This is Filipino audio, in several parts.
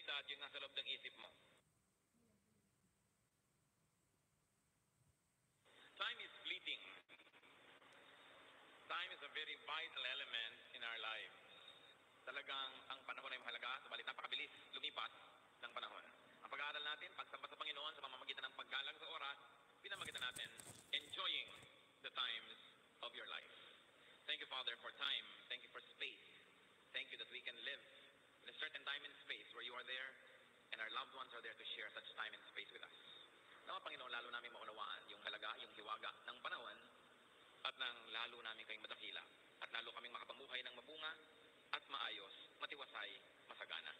that yung nasa loob ng isip mo. Time is fleeting. Time is a very vital element in our lives. Talagang ang panahon ay mahalaga, subalit napakabilis lumipas ng panahon. Ang pag-aaral natin, pagsamba sa Panginoon sa pamamagitan ng paggalang sa oras, pinamagitan natin, enjoying the times of your life. Thank you, Father, for time. Thank you for space. Thank you that we can live in a certain time and space where you are there and our loved ones are there to share such time and space with us. Nawa, Panginoon, lalo namin maunawaan yung halaga, yung hiwaga ng panahon at nang lalo namin kayong madakila at lalo kaming makapamuhay ng mabunga at maayos, matiwasay, masagana.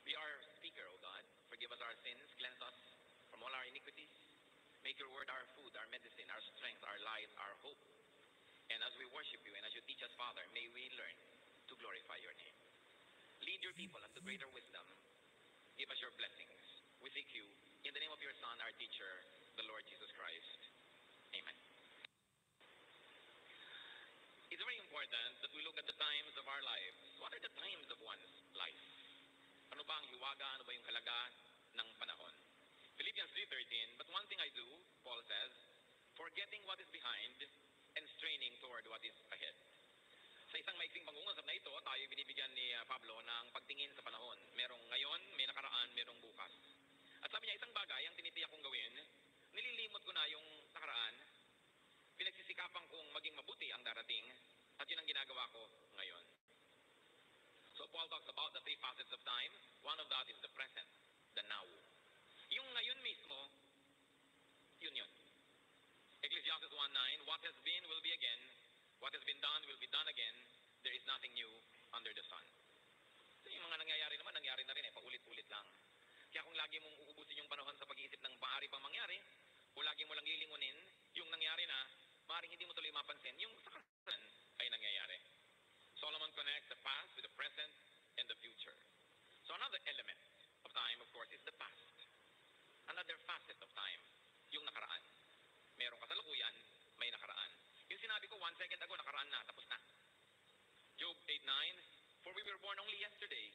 Be our speaker, O God. Forgive us our sins, cleanse us from all our iniquities. Make your word our food, our medicine, our strength, our light, our hope. And as we worship you and as you teach us, Father, may we learn to glorify your name. Lead your people unto greater wisdom. Give us your blessings. We seek you in the name of your Son, our teacher, the Lord Jesus Christ. Amen. It's very important that we look at the times of our lives. What are the times of one's life? Ano ba ang hiwaga? Ano ba yung halaga ng panahon? Philippians 3:13, but one thing I do, Paul says, forgetting what is behind and straining toward what is ahead. Sa isang maiksing pangungusap na ito, tayo binibigyan ni Pablo ng pagtingin sa panahon. Merong ngayon, may nakaraan, merong bukas. At sabi niya, isang bagay ang tinitiyak kong gawin, nililimot ko na yung nakaraan, pinagsisikapan kong maging mabuti ang darating, at yun ang ginagawa ko ngayon. So Paul talks about the three facets of time. One of that is the present, the now. Yung ngayon mismo, yun. Ecclesiastes 1:9, what has been will be again, what has been done will be done again, there is nothing new under the sun. So yung mga nangyayari naman, nangyari na rin paulit-ulit lang. Kaya kung lagi mong uubusin yung panahon sa pag-iisip ng maaari pang mangyari, o lagi mo lang lilingunin yung nangyari na, maaaring hindi mo tuloy mapansin, yung sa kasalukuyan ay nangyayari. Solomon connects the past with the present and the future. So another element of time, of course, is the past. Another facet of time, yung nakaraan. Merong kasalukuyan, may nakaraan. Yung sinabi ko 1 second ago, nakaraan na, tapos na. Job 8:9, for we were born only yesterday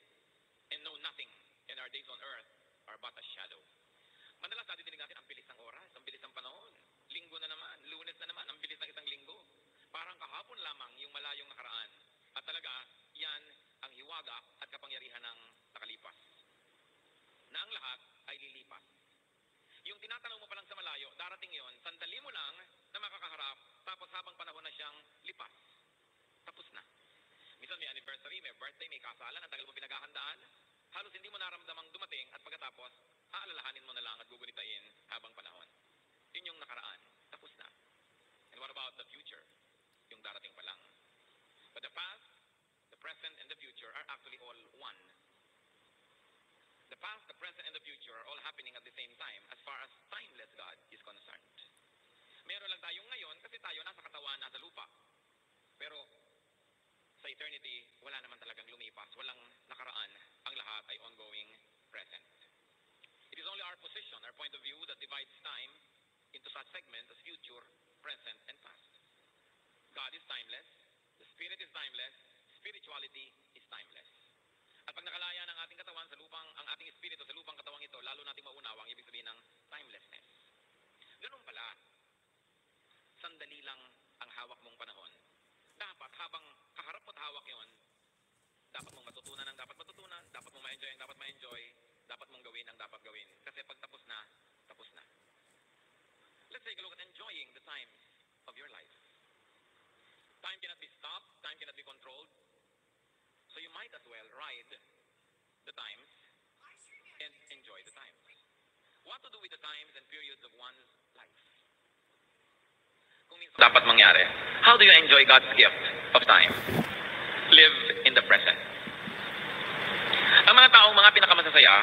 and know nothing, and our days on earth are but a shadow. Madalas natin dinig natin, ang bilis ng oras, ang bilis ng panahon. Linggo na naman, Lunes na naman, ang bilis ng isang linggo. Parang kahapon lamang yung malayong nakaraan. At talaga, yan ang hiwaga at kapangyarihan ng nakalipas. Na ang lahat ay lilipas. Yung tinatanong mo pa lang sa malayo, darating yon, sandali mo lang na makakaharap, tapos habang panahon na siyang lipas. Tapos na. Minsan may anniversary, may birthday, may kasalan, ang tagal mo pinaghahandaan. Halos hindi mo naramdamang dumating at pagkatapos, aalalahanin mo na lang at gugunitain habang panahon. Yun yung nakaraan. Tapos na. And what about the future? Yung darating pa lang. But the past, the present, and the future are actually all one. The past, the present, and the future are all happening at the same time as far as timeless God is concerned. Meron lang tayong ngayon kasi tayo nasa katawan, nasa lupa. Pero sa eternity, wala naman talagang lumipas. Walang nakaraan. Ang lahat ay ongoing present. It is only our position, our point of view that divides time into such segments as future, present, and past. God is timeless. The Spirit is timeless. Spirituality is timeless. At pag nakalaya ng ating katawan sa lupang, ang ating espiritu sa lupang katawang ito, lalo nating maunawa ang ibig sabihin ng timelessness. Ganun pala, sandali lang ang hawak mong panahon. Dapat habang kaharap mo't hawak yon, dapat mong matutunan ang dapat matutunan, dapat mong ma-enjoy ang dapat ma-enjoy, dapat mong gawin ang dapat gawin. Kasi pag tapos na, tapos na. Let's take a look at enjoying the times of your life. Time cannot be stopped, time cannot be controlled. So you might as well ride the times and enjoy the times. What to do with the times and periods of one's life? Kung minsan dapat mangyari, how do you enjoy God's gift of time? Live in the present. Ang mga taong mga pinakamasasaya,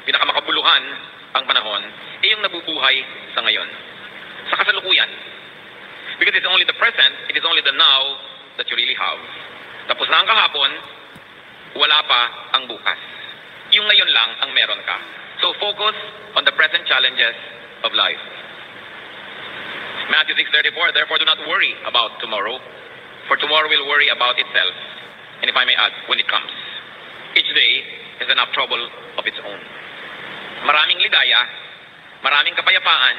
pinakamakabuluhan ang panahon, ay yung nabubuhay sa ngayon. Sa kasalukuyan. Because it's only the present, it is only the now that you really have. Tapos na ang kahapon, wala pa ang bukas. Yung ngayon lang ang meron ka. So focus on the present challenges of life. Matthew 6:34, therefore do not worry about tomorrow, for tomorrow will worry about itself. And if I may add, when it comes. Each day has enough trouble of its own. Maraming ligaya, maraming kapayapaan,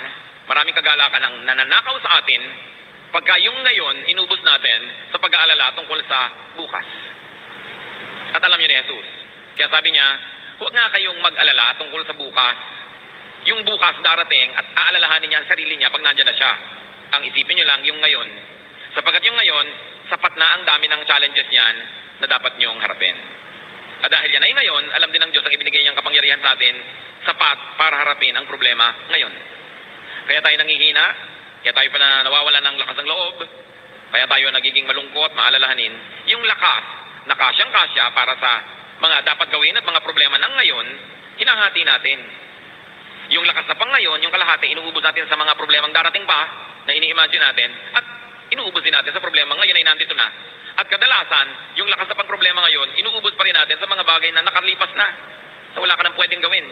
maraming kagalakan ang nananakaw sa atin pagka yung ngayon inubos natin sa pag-aalala tungkol sa bukas. At alam niyo ni Jesus, kaya sabi niya, huwag nga kayong mag-alala tungkol sa bukas. Yung bukas darating at aalalahanin niya ang sarili niya pag nandiyan na siya. Ang isipin niyo lang yung ngayon. Sapagkat yung ngayon, sapat na ang dami ng challenges niyan na dapat niyong harapin. At dahil yan ay ngayon, alam din ng Diyos ang ibinigay niyang kapangyarihan sa atin, sapat para harapin ang problema ngayon. Kaya tayo nangihina, kaya tayo pa nawawala ng lakas ng loob, kaya tayo nagiging malungkot, maalalahanin, yung lakas na kasyang-kasya para sa mga dapat gawin at mga problema ng ngayon, hinahati natin. Yung lakas na pang ngayon, yung kalahati, inuubos natin sa mga problemang darating pa na ini-imagine natin at inuubos din natin sa problema ngayon ay nandito na. At kadalasan, yung lakas na pang problema ngayon, inuubos pa rin natin sa mga bagay na nakalipas na. So wala ka nang pwedeng gawin.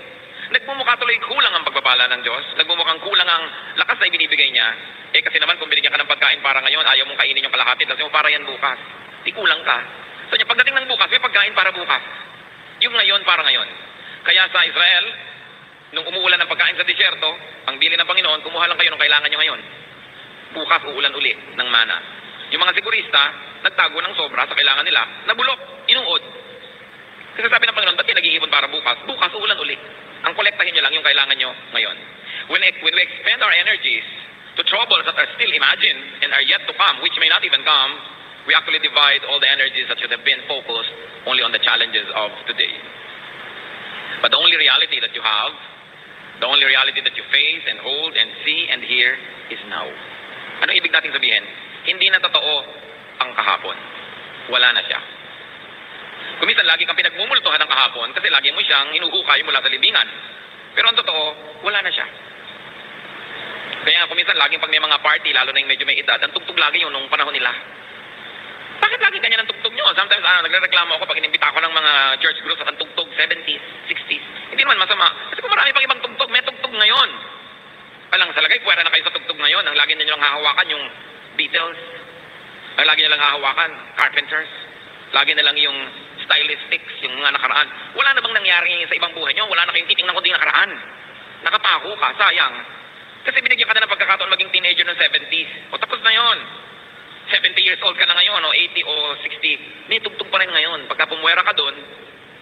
Nagmumukha tuloy kulang ang pagpapala ng Diyos. Nagmumukhang kulang ang lakas na ibinibigay niya. Eh kasi naman kung binigyan ka ng pagkain para ngayon, ayaw mong kainin yung kalahati, kasi mo para yan bukas. Di kulang ka. So niya, pagdating ng bukas, may pagkain para bukas. Yung ngayon para ngayon. Kaya sa Israel, nung umuulan ng pagkain sa disyerto, ang bili ng Panginoon, kumuha lang kayo ng kailangan nyo ngayon. Bukas uulan uli ng mana. Yung mga sigurista, nagtago ng sobra sa kailangan nila, nabulok, inuod. Kasi sabi ng Panginoon, ba't nag-iipon para bukas? Bukas uulan uli. Ang kolektahin nyo lang yung kailangan nyo ngayon. When we expend our energies to troubles that are still imagined and are yet to come, which may not even come, we actually divide all the energies that should have been focused only on the challenges of today. But the only reality that you have, the only reality that you face and hold and see and hear is now. Ano ibig nating sabihin? Hindi na totoo ang kahapon. Wala na siya. Kuminsan lagi kang pinagmumultuhan ng kahapon kasi lagi mo siyang hinuhukay mula sa libingan. Pero ang totoo, wala na siya. Kaya kuminsan laging pag may mga party, lalo na yung medyo may edad, ang tugtog lagi yun nung panahon nila. Bakit lagi ganyan ang tugtog nyo? Sometimes nagre-reklamo ako pag inimbita ako ng mga church groups at ang tugtog 70s, 60s. Hindi naman masama. Kasi kung marami pang ibang tugtog, may tugtog ngayon. Palang sa lagay, puwera na kayo sa tugtog ngayon. Ang lagi ninyo lang hahawakan yung Beatles. Ang lagi nyo lang hahawakan, Carpenters. Lagi na lang yung stylistics, yung mga nakaraan. Wala na bang nangyari sa ibang buhay nyo? Wala na kayong titingnan kundi nakaraan. Nakapako ka, sayang. Kasi binigyan ka na ng pagkakataon maging teenager ng 70s. O tapos na yon. 70 years old ka na ngayon, o 80 o 60, may tugtog pa rin ngayon. Pagka pumuwera ka doon,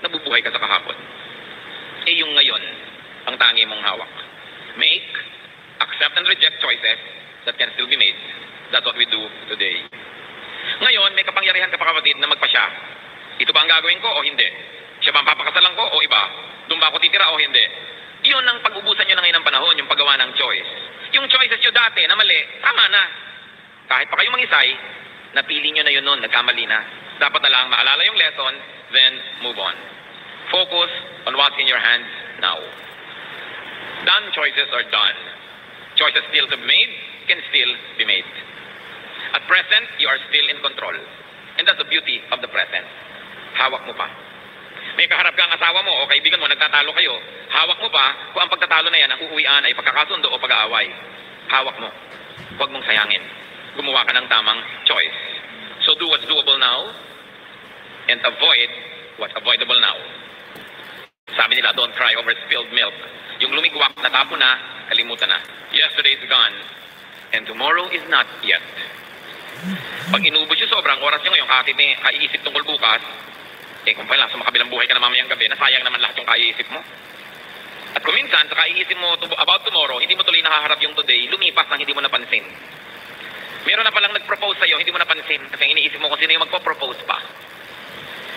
nabubuhay ka sa kahapon. Eh yung ngayon, ang tangi mong hawak. Make, accept and reject choices that can still be made. That's what we do today. Ngayon, may kapangyarihan ka pa kapatid na magpasya. Ito ba ang gagawin ko o hindi? Siya ba ang papakasalan ko o iba? Doon ba ako titira o hindi? Iyon ang pag-ubusan nyo na ngayon ng panahon, yung paggawa ng choice. Yung choices nyo dati na mali, tama na. Kahit pa kayo mangisay, napili nyo na yun noon, nagkamali na. Dapat na lang maalala yung lesson, then move on. Focus on what's in your hands now. Done choices are done. Choices still to be made can still be made. At present, you are still in control. And that's the beauty of the present. Hawak mo pa. May kaharap kang asawa mo o kaibigan mo, nagtatalo kayo. Hawak mo pa kung ang pagtatalo na yan, ang uuwian ay pagkakasundo o pag-aaway. Hawak mo. Huwag mong sayangin. Gumawa ka ng tamang choice. So do what's doable now and avoid what's avoidable now. Sabi nila, don't cry over spilled milk. Yung lumigwak, natapo na, kalimutan na. Yesterday is gone and tomorrow is not yet. Pag inubos yung sobrang oras nyo ngayon, kaiisip tungkol bukas, eh kung pala sa makabilang buhay ka na mamayang gabi, nasayang naman lahat yung kaiisip mo. At kung minsan, sa kaiisip mo about tomorrow, hindi mo tuloy nakaharap yung today, lumipas nang hindi mo napansin. Meron na palang nag-propose sa'yo, hindi mo napansin kasi iniisip mo kung sino yung magpo-propose pa.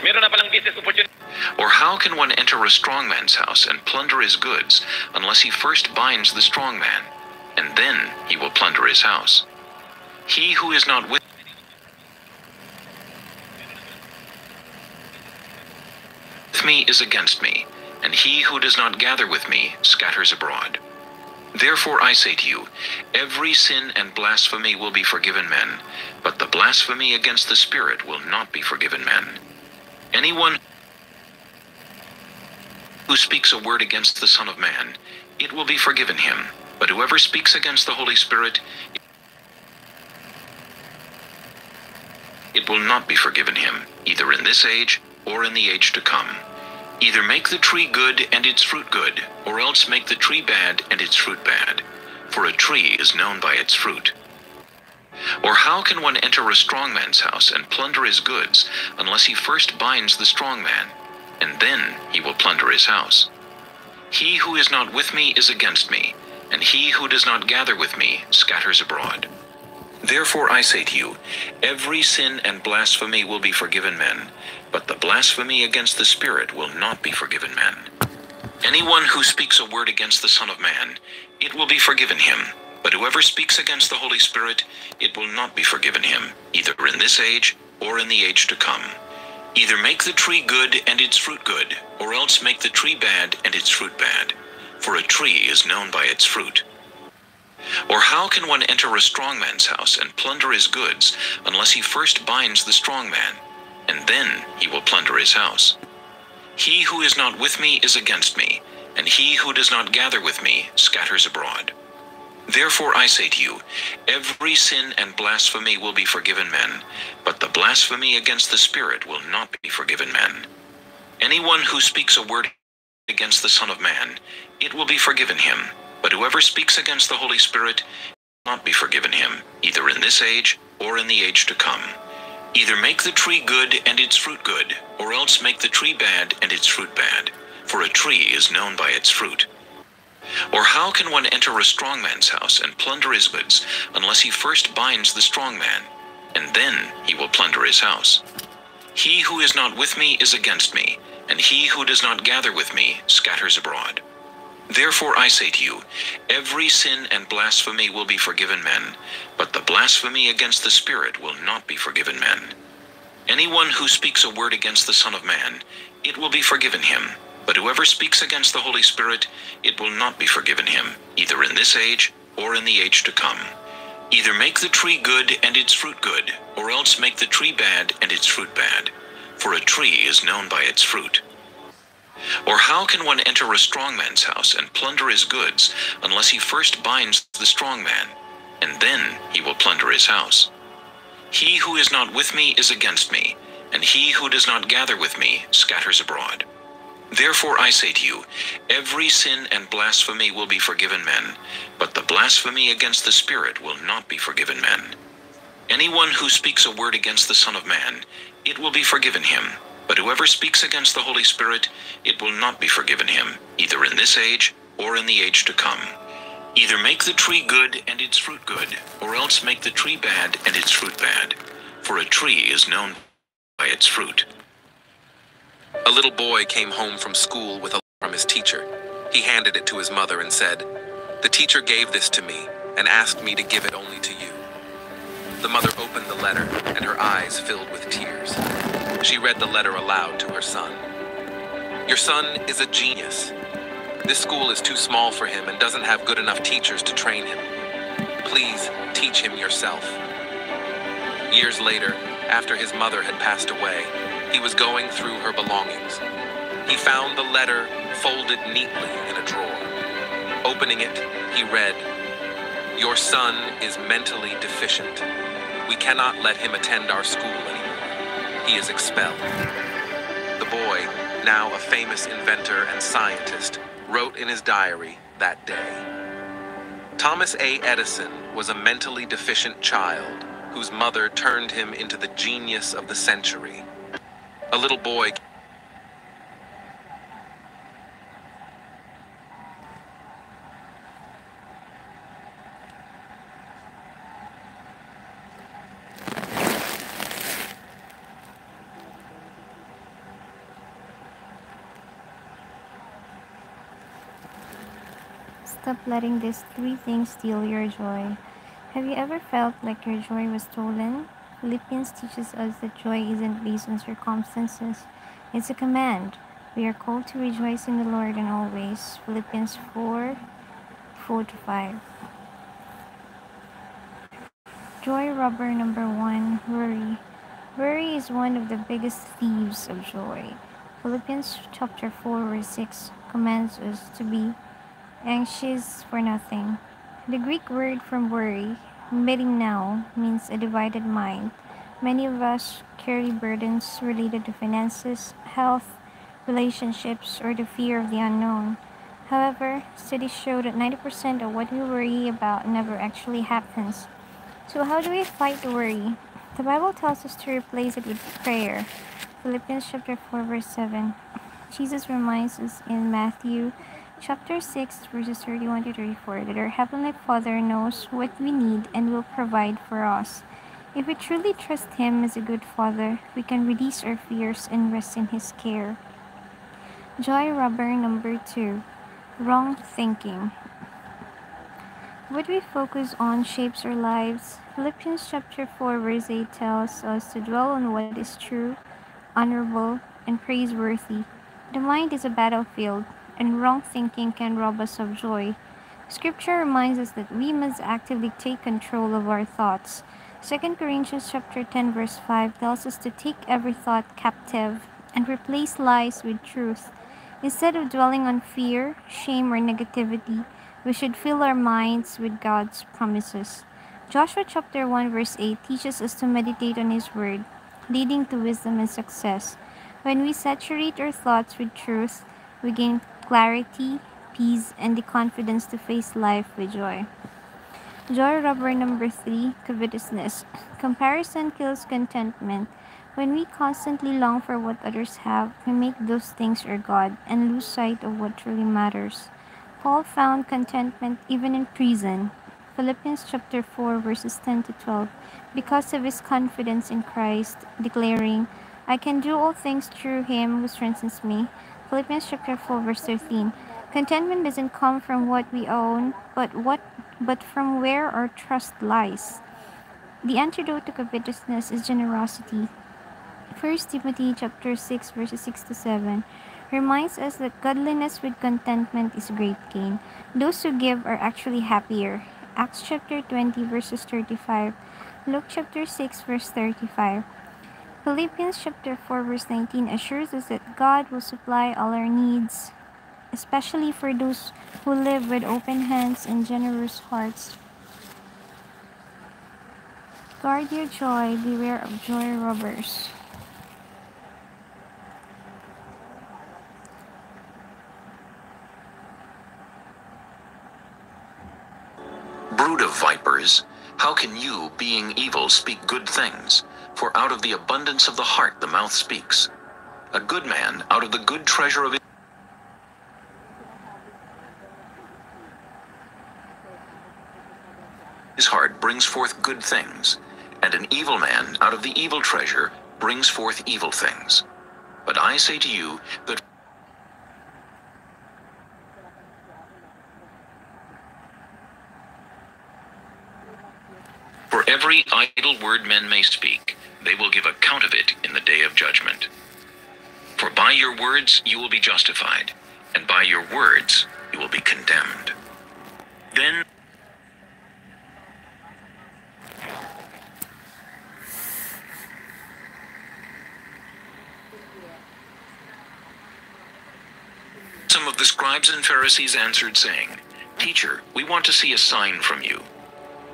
Meron na palang business opportunity. Or how can one enter a strong man's house and plunder his goods unless he first binds the strong man, and then he will plunder his house? He who is not with me is against me, and he who does not gather with me scatters abroad. Therefore I say to you, every sin and blasphemy will be forgiven men, but the blasphemy against the Spirit will not be forgiven men. Anyone who speaks a word against the Son of Man, it will be forgiven him. But whoever speaks against the Holy Spirit, it will not be forgiven him, either in this age or in the age to come. Either make the tree good and its fruit good, or else make the tree bad and its fruit bad, for a tree is known by its fruit. Or how can one enter a strong man's house and plunder his goods, unless he first binds the strong man, and then he will plunder his house? He who is not with me is against me, and he who does not gather with me scatters abroad. Therefore I say to you, every sin and blasphemy will be forgiven men, but the blasphemy against the Spirit will not be forgiven men. Anyone who speaks a word against the Son of Man, it will be forgiven him. But whoever speaks against the Holy Spirit, it will not be forgiven him, either in this age or in the age to come. Either make the tree good and its fruit good, or else make the tree bad and its fruit bad, for a tree is known by its fruit. Or how can one enter a strong man's house and plunder his goods, unless he first binds the strong man, and then he will plunder his house? He who is not with me is against me, and he who does not gather with me scatters abroad. Therefore I say to you, every sin and blasphemy will be forgiven men, but the blasphemy against the Spirit will not be forgiven men. Anyone who speaks a word against the Son of Man, it will be forgiven him. But whoever speaks against the Holy Spirit, it will not be forgiven him, either in this age or in the age to come. Either make the tree good and its fruit good, or else make the tree bad and its fruit bad, for a tree is known by its fruit. Or how can one enter a strong man's house and plunder his goods, unless he first binds the strong man, and then he will plunder his house? He who is not with me is against me, and he who does not gather with me scatters abroad. Therefore I say to you, every sin and blasphemy will be forgiven men, but the blasphemy against the Spirit will not be forgiven men. Anyone who speaks a word against the Son of Man, it will be forgiven him. But whoever speaks against the Holy Spirit, it will not be forgiven him, either in this age or in the age to come. Either make the tree good and its fruit good, or else make the tree bad and its fruit bad, for a tree is known by its fruit. Or how can one enter a strong man's house and plunder his goods, unless he first binds the strong man, and then he will plunder his house? He who is not with me is against me, and he who does not gather with me scatters abroad. Therefore I say to you, every sin and blasphemy will be forgiven men, but the blasphemy against the Spirit will not be forgiven men. Anyone who speaks a word against the Son of Man, it will be forgiven him. But whoever speaks against the Holy Spirit, it will not be forgiven him, either in this age or in the age to come. Either make the tree good and its fruit good, or else make the tree bad and its fruit bad, for a tree is known by its fruit. A little boy came home from school with a letter from his teacher. He handed it to his mother and said, "The teacher gave this to me and asked me to give it only to you." The mother opened the letter and her eyes filled with tears. She read the letter aloud to her son. "Your son is a genius. This school is too small for him and doesn't have good enough teachers to train him. Please teach him yourself." Years later, after his mother had passed away, he was going through her belongings. He found the letter folded neatly in a drawer. Opening it, he read, "Your son is mentally deficient. We cannot let him attend our school anymore. He is expelled." The boy, now a famous inventor and scientist, wrote in his diary that day, "Thomas A. Edison was a mentally deficient child whose mother turned him into the genius of the century. A little boy Stop letting these three things steal your joy. Have you ever felt like your joy was stolen? Philippians teaches us that joy isn't based on circumstances. It's a command. We are called to rejoice in the Lord in all ways. Philippians 4:4-5. Joy robber number 1, worry. Worry is one of the biggest thieves of joy. Philippians chapter 4:6 commands us to be anxious for nothing. The Greek word from worry, merimnao, means a divided mind. Many of us carry burdens related to finances, health, relationships, or the fear of the unknown. However, studies show that 90% of what we worry about never actually happens. So, how do we fight worry? The Bible tells us to replace it with prayer. Philippians chapter 4 verse 7. Jesus reminds us in Matthew chapter 6 verses 31 to 34 that our Heavenly Father knows what we need and will provide for us. If we truly trust Him as a good Father, we can release our fears and rest in His care. Joy robber number 2. Wrong thinking. What we focus on shapes our lives. Philippians chapter 4 verse 8 tells us to dwell on what is true, honorable, and praiseworthy. The mind is a battlefield, and wrong thinking can rob us of joy. Scripture reminds us that we must actively take control of our thoughts. 2 Corinthians chapter 10 verse 5 tells us to take every thought captive and replace lies with truth. Instead of dwelling on fear, shame, or negativity, we should fill our minds with God's promises. Joshua chapter 1 verse 8 teaches us to meditate on His word, leading to wisdom and success. When we saturate our thoughts with truth, we gain clarity, peace, and the confidence to face life with joy. Joy robber number 3, covetousness. Comparison kills contentment. When we constantly long for what others have, we make those things our God and lose sight of what truly matters. Paul found contentment even in prison. Philippians chapter 4 verses 10 to 12, because of his confidence in Christ, declaring, I can do all things through Him who strengthens me. Philippians chapter 4 verse 13. Contentment doesn't come from what we own, but from where our trust lies. The antidote to covetousness is generosity. 1 Timothy chapter 6 verses 6 to 7 reminds us that godliness with contentment is great gain. Those who give are actually happier. Acts chapter 20 verses 35. Luke chapter 6 verse 35. Philippians chapter 4 verse 19 assures us that God will supply all our needs, especially for those who live with open hands and generous hearts. Guard your joy, beware of joy robbers. Brood of vipers, how can you, being evil, speak good things? For out of the abundance of the heart the mouth speaks. A good man out of the good treasure of his heart brings forth good things, and an evil man out of the evil treasure brings forth evil things. But I say to you that for every idle word men may speak, they will give account of it in the day of judgment. For by your words you will be justified, and by your words you will be condemned. Then some of the scribes and Pharisees answered, saying, Teacher, we want to see a sign from you.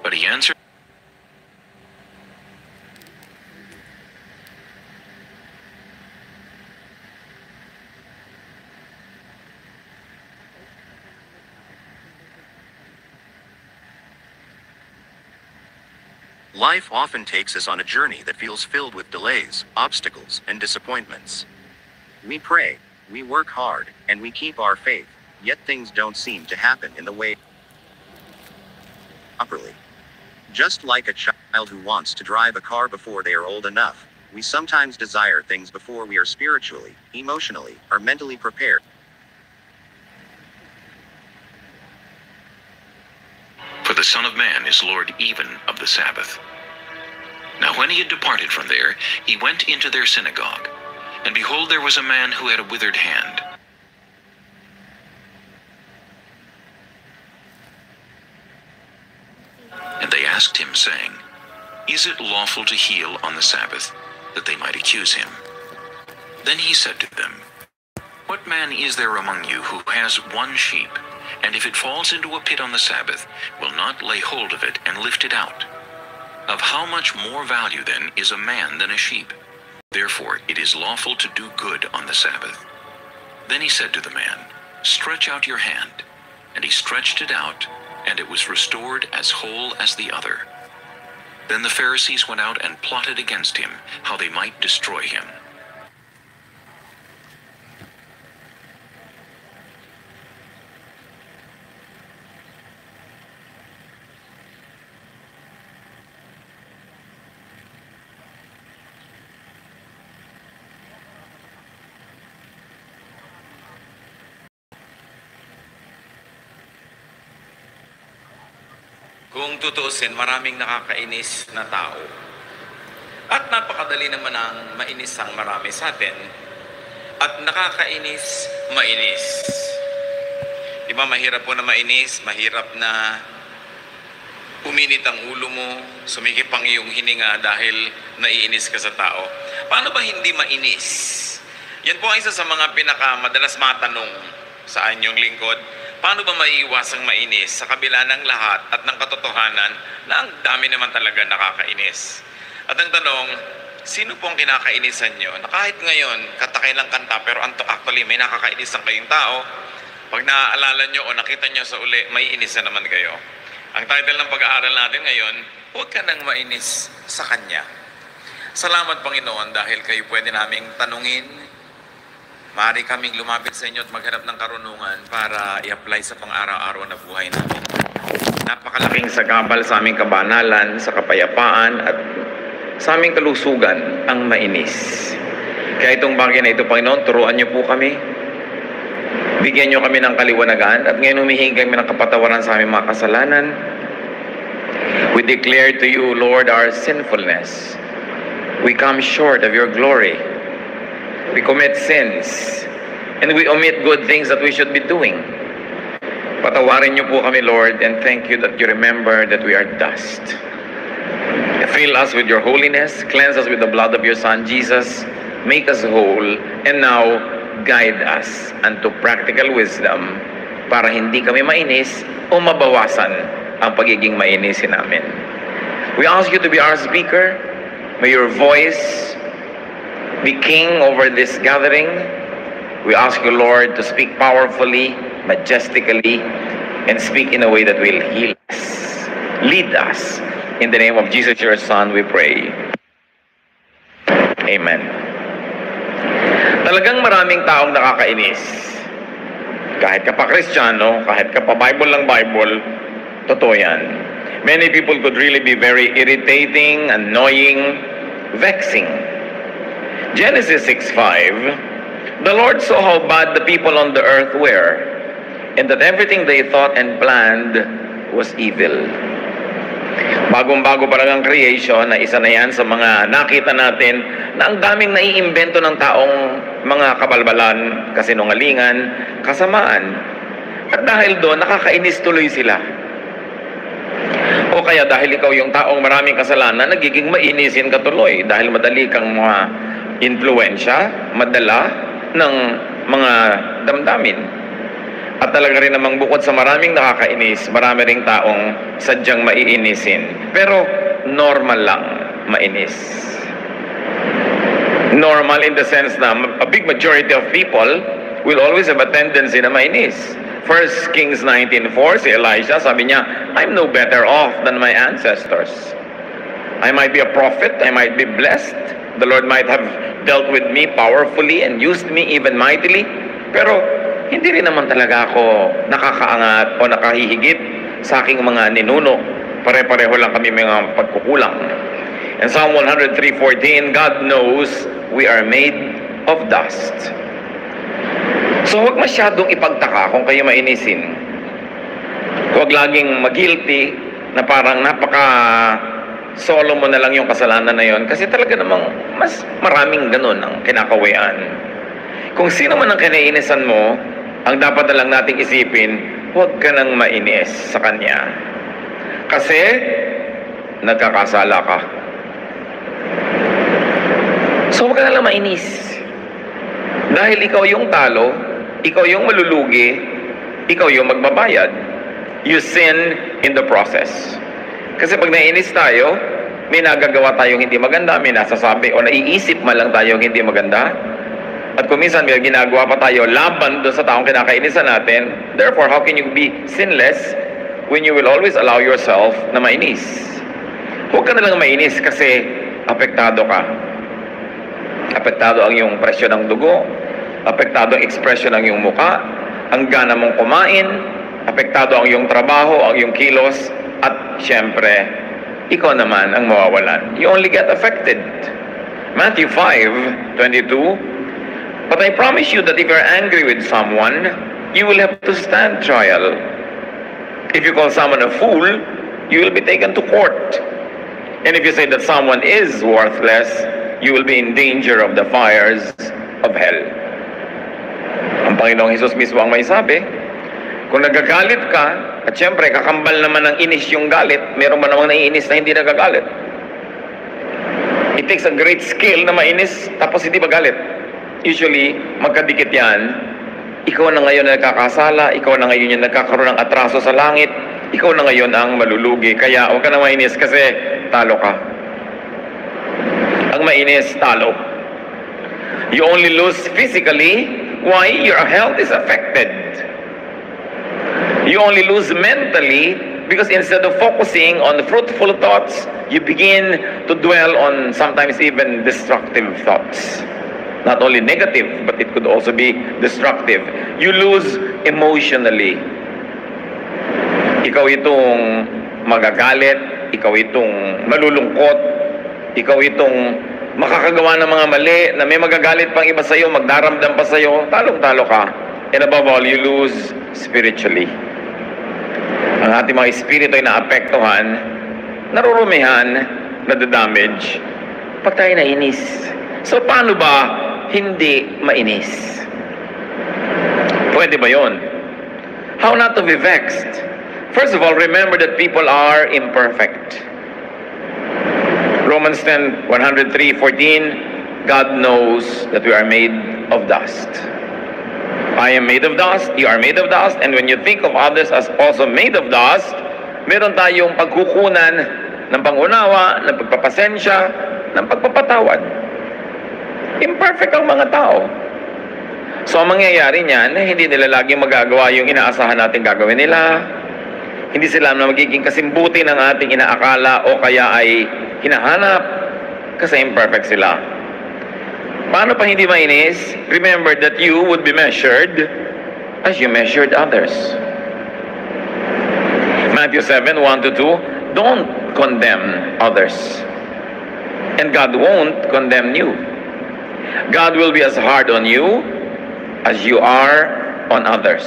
But he answered, Life often takes us on a journey that feels filled with delays, obstacles, and disappointments. We pray, we work hard, and we keep our faith, yet things don't seem to happen in the way properly. Just like a child who wants to drive a car before they are old enough, we sometimes desire things before we are spiritually, emotionally, or mentally prepared. For the Son of Man is Lord even of the Sabbath. Now when he had departed from there, he went into their synagogue. And behold, there was a man who had a withered hand. And they asked him, saying, Is it lawful to heal on the Sabbath? That they might accuse him. Then he said to them, What man is there among you who has one sheep, and if it falls into a pit on the Sabbath, will not lay hold of it and lift it out? Of how much more value then is a man than a sheep? Therefore it is lawful to do good on the Sabbath. Then he said to the man, "Stretch out your hand." And he stretched it out, and it was restored as whole as the other. Then the Pharisees went out and plotted against him, how they might destroy him. Kung tutuusin, maraming nakakainis na tao. At napakadali naman ang mainis ang marami sa atin. At nakakainis, mainis. Di ba mahirap po na mainis, mahirap na uminit ang ulo mo, sumikip ang iyong hininga dahil naiinis ka sa tao. Paano ba hindi mainis? Yan po ang isa sa mga pinakamadalas matanong sa inyong lingkod. Paano ba maiiwasang mainis sa kabila ng lahat at ng katotohanan na ang dami naman talaga nakakainis? At ang tanong, sino pong kinakainisan nyo? Na kahit ngayon, katakailang kanta, pero actually may nakakainisan kayong tao. Pag naaalala nyo o nakita nyo sa uli, may inis na naman kayo. Ang title ng pag-aaral natin ngayon, huwag ka nang mainis sa Kanya. Salamat Panginoon dahil kayo pwede naming tanungin. Maaari kaming lumapit sa inyo at maghanap ng karunungan para i-apply sa pang-araw-araw na buhay namin. Napakalaking sagabal sa aming kabanalan, sa kapayapaan at sa aming kalusugan ang mainis. Kaya itong bagay na ito, Panginoon, turuan niyo po kami. Bigyan niyo kami ng kaliwanagan at ngayon humihingi kami ng kapatawaran sa aming mga kasalanan. We declare to you, Lord, our sinfulness. We come short of your glory. We commit sins, and we omit good things that we should be doing. Patawarin niyo po kami, Lord, and thank you that you remember that we are dust. Fill us with your holiness, cleanse us with the blood of your Son, Jesus, make us whole, and now guide us unto practical wisdom para hindi kami mainis o mabawasan ang pagiging mainisin namin. We ask you to be our speaker. May your voice be king over this gathering. We ask you, Lord, to speak powerfully, majestically, and speak in a way that will heal us. Lead us. In the name of Jesus, your Son, we pray. Amen. Talagang maraming taong nakakainis. Kahit ka pa Kristiyano, kahit ka pa Bible lang Bible, totoo yan. Many people could really be very irritating, annoying, vexing. Genesis 6:5, the Lord saw how bad the people on the earth were, and that everything they thought and planned was evil. Bagong-bago pa lang ang creation, na isa na yan sa mga nakita natin na ang daming naiimbento ng taong mga kabalbalan, kasinungalingan, kasamaan. At dahil doon, nakakainis tuloy sila. O kaya dahil ikaw yung taong maraming kasalanan, nagiging mainisin ka tuloy dahil madali kang influensya, madala ng mga damdamin. At talaga rin namang bukod sa maraming nakakainis, marami ring taong sadyang maiinisin. Pero normal lang mainis. Normal in the sense na a big majority of people will always have a tendency na mainis. 1 Kings 19:4, si Elisha, sabi niya, I'm no better off than my ancestors. I might be a prophet, I might be blessed, the Lord might have dealt with me powerfully and used me even mightily, pero hindi rin naman talaga ako nakakaangat o nakahihigit sa aking mga ninuno. Pare-pareho lang kami mga pagkukulang. In Psalm 103:14, God knows we are made of dust. So huwag masyadong ipagtaka kung kayo mainisin. Huwag laging mag-guilty na parang solo mo na lang yung kasalanan na yon, kasi talaga namang mas maraming ganun ang kinakawayan. Kung sino man ang kinainisan mo, ang dapat na lang nating isipin, huwag ka nang mainis sa kanya. Kasi nagkakasala ka. So huwag ka na lang mainis. Dahil ikaw yung talo, ikaw yung malulugi, ikaw yung magbabayad. You sin in the process. Kasi pag nainis tayo, may nagagawa tayong hindi maganda, may nasasabi o naiisip man lang tayong hindi maganda, At kung minsan may ginagawa pa tayo laban doon sa taong kinakainisan natin, therefore, how can you be sinless when you will always allow yourself na mainis? Huwag ka na lang mainis kasi apektado ka. Apektado ang iyong presyo ng dugo, apektado ang ekspresyon ng iyong muka, ang gana mong kumain, apektado ang iyong trabaho, ang iyong kilos, at syempre, ikaw naman ang mawawalan. You only get affected. Matthew 5:22, but I promise you that if you're angry with someone, you will have to stand trial. If you call someone a fool, you will be taken to court. And if you say that someone is worthless, you will be in danger of the fires of hell. Ang Panginoong Hesus mismo ang may sabi, kung nagagalit ka, at syempre kakambal naman ng inis yung galit, meron ba namang naiinis na hindi nagagalit? It takes a great skill na mainis, tapos hindi magalit. Usually, magkadikit yan. Ikaw na ngayon na nagkakasala, ikaw na ngayon yung nagkakaroon ng atraso sa langit, ikaw na ngayon ang malulugi. Kaya huwag ka na mainis kasi talo ka. Ang mainis, talo. You only lose physically. Why? Your health is affected. You only lose mentally because instead of focusing on fruitful thoughts, you begin to dwell on sometimes even destructive thoughts. Not only negative, but it could also be destructive. You lose emotionally. Ikaw itong magagalit, ikaw itong malulungkot, ikaw itong makakagawa ng mga mali, na may magagalit pang iba sa'yo, magdaramdam pa sa'yo, talong-talo ka. And above all, you lose spiritually. Ang ating mga espiritu ay naapektuhan, narurumihan, nadadamage, pag tayo nainis. So, paano ba hindi mainis? Pwede ba yun? How not to be vexed? First of all, remember that people are imperfect. Romans 10:103-14, God knows that we are made of dust. I am made of dust, you are made of dust, and when you think of others as also made of dust, meron tayong pagkukunan ng pangunawa, ng pagpapasensya, ng pagpapatawad. Imperfect ang mga tao. So, ang mangyayari niyan, hindi nila laging magagawa yung inaasahan natin gagawin nila. Hindi sila na magiging kasimbuti ng ating inaakala o kaya ay hinahanap kasi imperfect sila. Paano pa hindi mainis? Remember that you would be measured as you measured others. Matthew 7:1-2, don't condemn others. And God won't condemn you. God will be as hard on you as you are on others.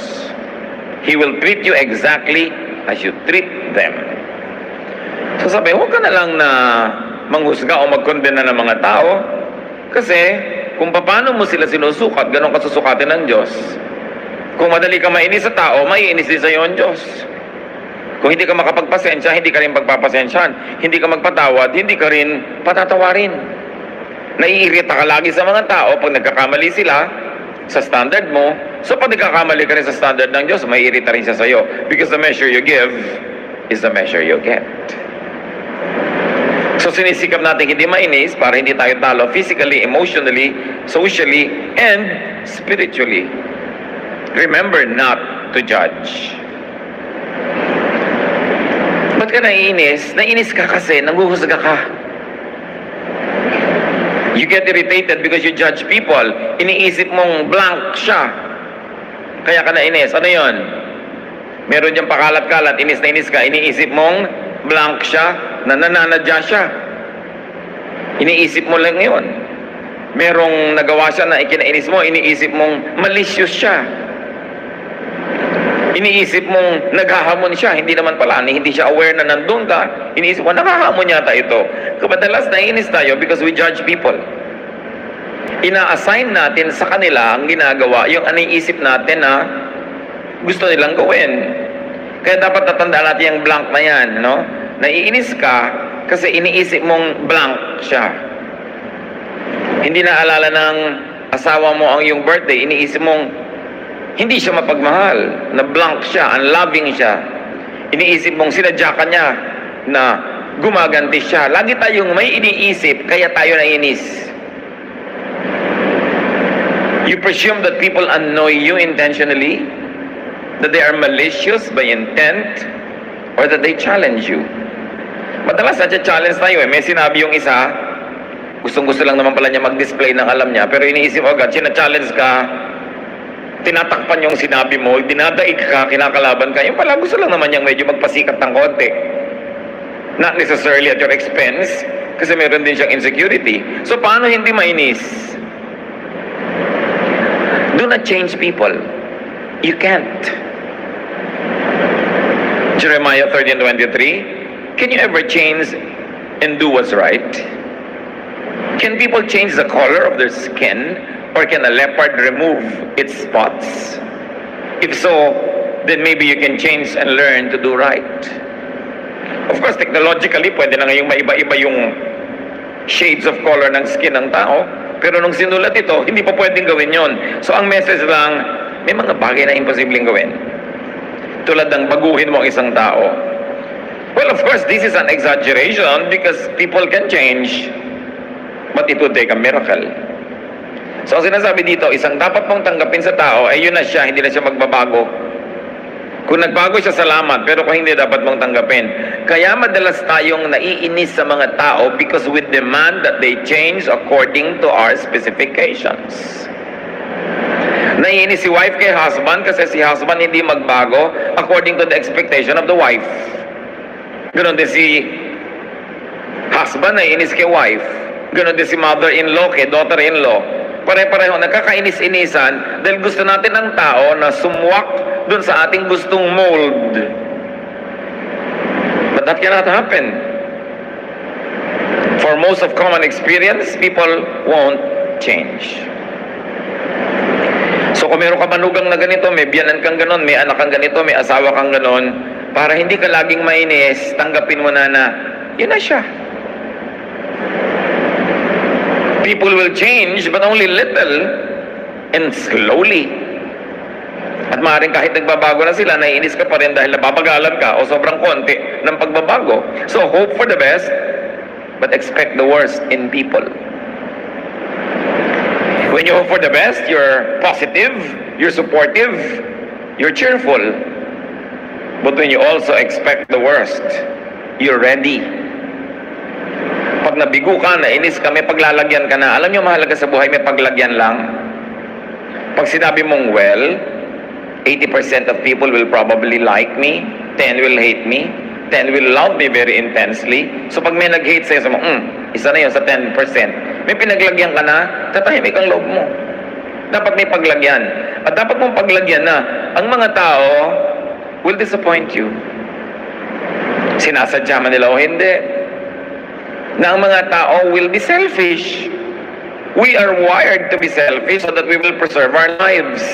He will treat you exactly as you treat them. So sabi, huwag ka na lang na manghusga o magkondena ng mga tao kasi kung paano mo sila sinusukat, ganun ka susukatin ng Diyos. Kung madali ka mainis sa tao, maiinis din sa iyo ang Diyos. Kung hindi ka makapagpasensya, hindi ka rin pagpapasensyahan. Hindi ka magpatawad, hindi ka rin patatawarin. Naiirita ka lagi sa mga tao pag nagkakamali sila sa standard mo. So pag nagkakamali ka rin sa standard ng Diyos, maiirita rin siya sa iyo. Because the measure you give is the measure you get. So sinisikap natin hindi mainis para hindi tayo talo physically, emotionally, socially, and spiritually. Remember not to judge. Ba't ka naiinis? Naiinis ka kasi nanghuhusga ka. You get irritated because you judge people. Iniisip mong blank siya. Kaya ka nainis. Ano yun? Meron diyang pakalat-kalat, inis na inis ka. Iniisip mong blank siya, na nananadya siya. Iniisip mo lang yun. Merong nagawa siya na ikinainis mo, iniisip mong malicious siya. Iniisip mong naghahamon siya, hindi naman pala, hindi siya aware na nandun ka, iniisip mo, nakahamon yata ito. Kapadalas naiinis tayo because we judge people. Ina-assign natin sa kanila ang ginagawa, yung iniisip natin na gusto nilang gawin. Kaya dapat tatandaan natin yung blank na yan, no? Naiinis ka kasi iniisip mong blank siya. Hindi naalala ng asawa mo ang iyong birthday, iniisip mong hindi siya mapagmahal, na blank siya, unloving siya. Iniisip mong sinadya ka niya na gumaganti siya. Lagi tayong may iniisip, kaya tayo naiinis. You presume that people annoy you intentionally, that they are malicious by intent, or that they challenge you. Madalas na-challenge tayo eh. May sinabi yung isa, gustong-gusto lang naman pala niya mag-display ng alam niya, pero iniisip mo agad, sina-challenge ka, tinatakpan yung sinabi mo, dinadaig ka, kinakalaban ka, yung pala gusto lang naman niyang medyo magpasikat ng konti. Not necessarily at your expense, kasi meron din siyang insecurity. So paano hindi mainis? Do not change people. You can't. Jeremiah 13:23. Can you ever change and do what's right? Can people change the color of their skin? Or can a leopard remove its spots? If so, then maybe you can change and learn to do right. Of course, technologically, pwede na ngayong maiba-iba yung shades of color ng skin ng tao. Pero nung sinulat ito, hindi pa pwedeng gawin yon. So ang message lang, may mga bagay na imposibleng gawin. Tulad ng baguhin mo ang isang tao. Well, of course, this is an exaggeration because people can change. But it would take a miracle. So ang sinasabi dito, isang dapat mong tanggapin sa tao, ay yun na siya, hindi na siya magbabago. Kung nagbago siya, salamat. Pero kung hindi, dapat mong tanggapin. Kaya madalas tayong naiinis sa mga tao because we demand that they change according to our specifications. Naiinis si wife kay husband kasi si husband hindi magbago according to the expectation of the wife. Ganon din si husband naiinis kay wife. Ganon din si mother-in-law kay daughter-in-law. Pare-pareho, nagkakainis-inisan dahil gusto natin ng tao na sumwak dun sa ating gustong mold. But that cannot happen. For most of common experience, people won't change. So kung meron ka manugang na ganito, may biyanan kang ganon, may anak kang ganito, may asawa kang ganon, para hindi ka laging mainis, tanggapin mo na yun na siya. People will change, but only little and slowly. At maaaring kahit nagbabago na sila, naiinis ka pa rin dahil nababagalan ka o sobrang konti ng pagbabago. So hope for the best, but expect the worst in people. When you hope for the best, you're positive, you're supportive, you're cheerful. But when you also expect the worst, you're ready. Pag nabigo ka, nainis ka, may paglalagyan ka na. Alam niyo, mahalaga sa buhay, may paglagyan lang. Pag sinabi mong, well, 80% of people will probably like me, 10 will hate me, 10 will love me very intensely. So pag may nag-hate sa'yo, isa na yun sa 10%. May pinaglagyan ka na, tatahimik ang loob mo. Dapat may paglagyan. At dapat mong paglagyan na ang mga tao will disappoint you. Sinasadya man nila o hindi. Na ang mga tao will be selfish. We are wired to be selfish so that we will preserve our lives.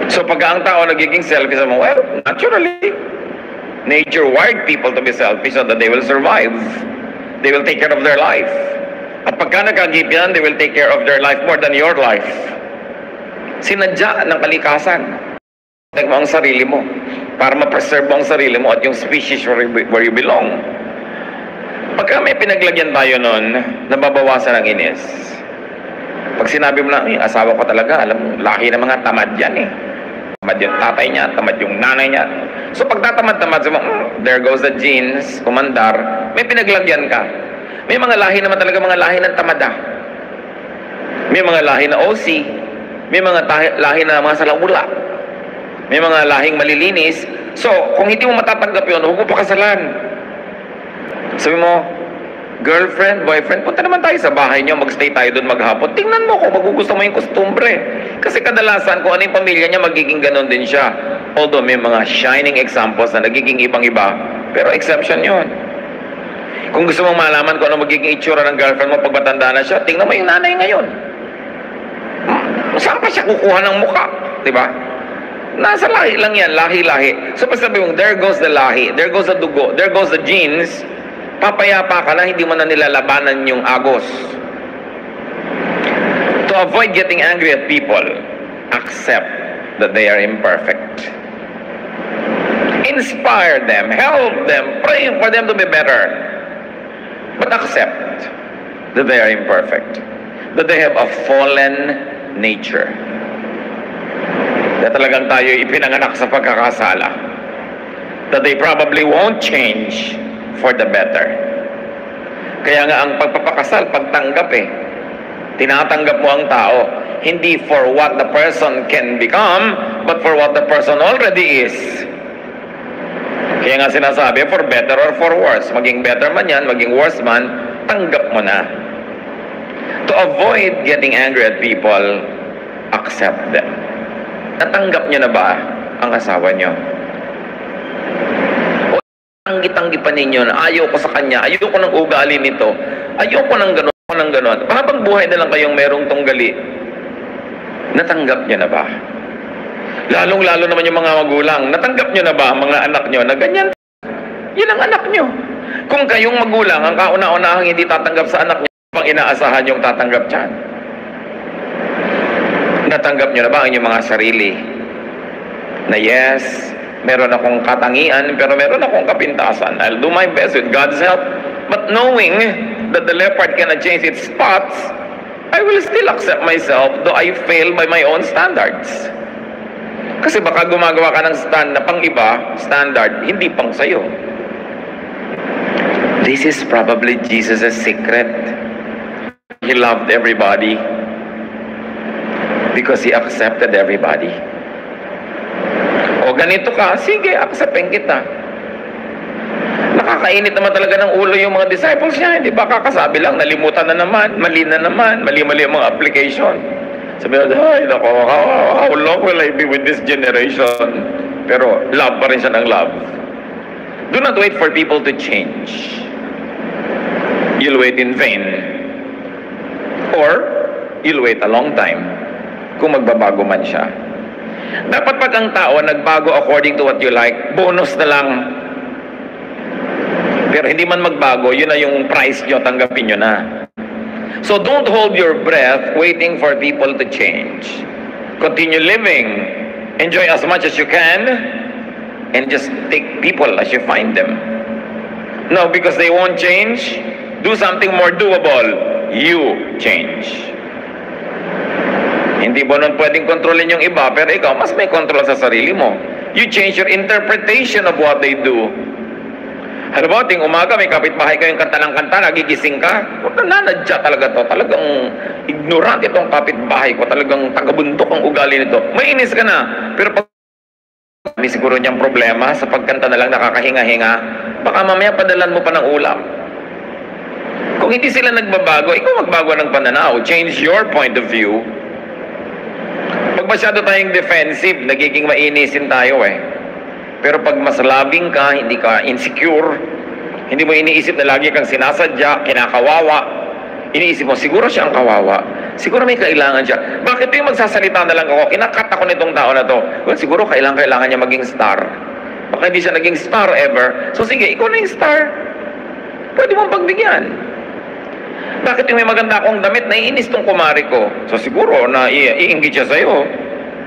So pag ang tao nagiging selfish, well, naturally, nature wired people to be selfish so that they will survive. They will take care of their life. At pagka nagkagip yan, they will take care of their life more than your life. Sinadya ng kalikasan. Tingnan mo ang sarili mo para ma-preserve mo ang sarili mo at yung species where you belong. Pagka may pinaglagyan tayo nun, nababawasan ang inis. Pag sinabi mo lang, asawa ko talaga, alam mo, lahi ng mga tamad yan eh. Tamad yung tatay niya, tamad yung nanay niya. So pag tatamad-tamad, there goes the genes, kumandar, may pinaglagyan ka. May mga lahi naman talaga, mga lahi ng tamada. May mga lahi na OC, may mga lahi na mga salaula. May mga lahing malilinis. So, kung hindi mo matatanggap yun, huwag mo pakasalan. Sabi mo, girlfriend, boyfriend, punta naman tayo sa bahay niyo, magstay tayo doon maghapon. Tingnan mo kung magugusto mo yung kostumbre. Kasi kadalasan, kung ano yung pamilya niya, magiging ganon din siya. Although may mga shining examples na nagiging ibang-iba, pero exception yun. Kung gusto mong malaman kung ano magiging itsura ng girlfriend mo pag matanda na siya, tingnan mo yung nanay ngayon. Saan pa siya kukuha ng mukha? Diba? Nasa lahi lang yan, lahi-lahi. So pag sabi mong, there goes the lahi, there goes the dugo, there goes the genes, papayapa ka na, hindi mo na nilalabanan yung agos. To avoid getting angry at people, accept that they are imperfect. Inspire them, help them, pray for them to be better. But accept that they are imperfect. That they have a fallen nature. Na talagang tayo ipinanganak sa pagkakasala. That they probably won't change for the better. Kaya nga ang pagpapakasal, pagtanggap tinatanggap mo ang tao, hindi for what the person can become, but for what the person already is. Kaya nga sinasabi, for better or for worse. Maging better man yan, maging worse man, tanggap mo na. To avoid getting angry at people, accept them. Natanggap nyo na ba ang asawa nyo? O tanggi-tanggi pa ninyo na ayaw ko sa kanya, ayaw ko ng ugali nito, ayaw ko ng gano'n, habang buhay na lang kayong merong tunggali. Natanggap nyo na ba? Lalong-lalo naman yung mga magulang, natanggap nyo na ba mga anak nyo na ganyan? Yan ang anak nyo. Kung kayong magulang, ang kauna-unahang hindi tatanggap sa anak nyo, pang inaasahan yung tatanggap dyan. Natanggap nyo na ba ang inyong mga sarili? Na yes, meron akong katangian, pero meron akong kapintasan. I'll do my best with God's help. But knowing that the leopard cannot change its spots, I will still accept myself, though I fail by my own standards. Kasi baka gumagawa ka ng pang iba, standard, hindi pang sayo. This is probably Jesus' secret. He loved everybody because He accepted everybody. O ganito ka, sige, acceptin kita. Nakakainit naman talaga ng ulo yung mga disciples niya. Hindi ba kakasabi lang, nalimutan na naman, mali ang mga application. Sabi na, ay, nako, how long will I be with this generation? Pero love pa rin siya ng love. Do not wait for people to change. You'll wait in vain. Or, you'll wait a long time kung magbabago man siya. Dapat pag ang tao nagbago according to what you like, bonus na lang. Pero hindi man magbago, yun na yung price nyo, tanggapin nyo na. So don't hold your breath waiting for people to change. Continue living. Enjoy as much as you can. And just take people as you find them. No, because they won't change, do something more doable. You change. Hindi mo nun pwedeng kontrolin yung iba, pero ikaw mas may kontrol sa sarili mo. You change your interpretation of what they do. Halimbawa, ting umaga, may kapitbahay kayong kanta ng kanta, nagigising ka, nananadya talaga to. Talagang ignorant itong kapitbahay ko. Talagang tagabundok ang ugali nito. Mainis ka na. Pero pag may siguro niyang problema sa pagkanta na lang nakakahinga-hinga, baka mamaya padalan mo pa ng ulam. Kung hindi sila nagbabago, ikaw magbago ng pananaw. Change your point of view. Pag masyado tayong defensive, nagiging mainisin tayo Pero pag mas loving ka, hindi ka insecure, hindi mo iniisip na lagi kang sinasadya, kinakawawa, iniisip mo, siguro siya ang kawawa, siguro may kailangan siya. Bakit yung magsasalita na lang ako, kinakat ako nitong tao na to? Well, siguro kailangan niya maging star. Baka hindi siya naging star ever. So sige, ikaw na yung star. Pwede mong pagbigyan. Bakit yung may maganda akong damit, naiinis tong kumari ko? So siguro na iinggit siya sa'yo.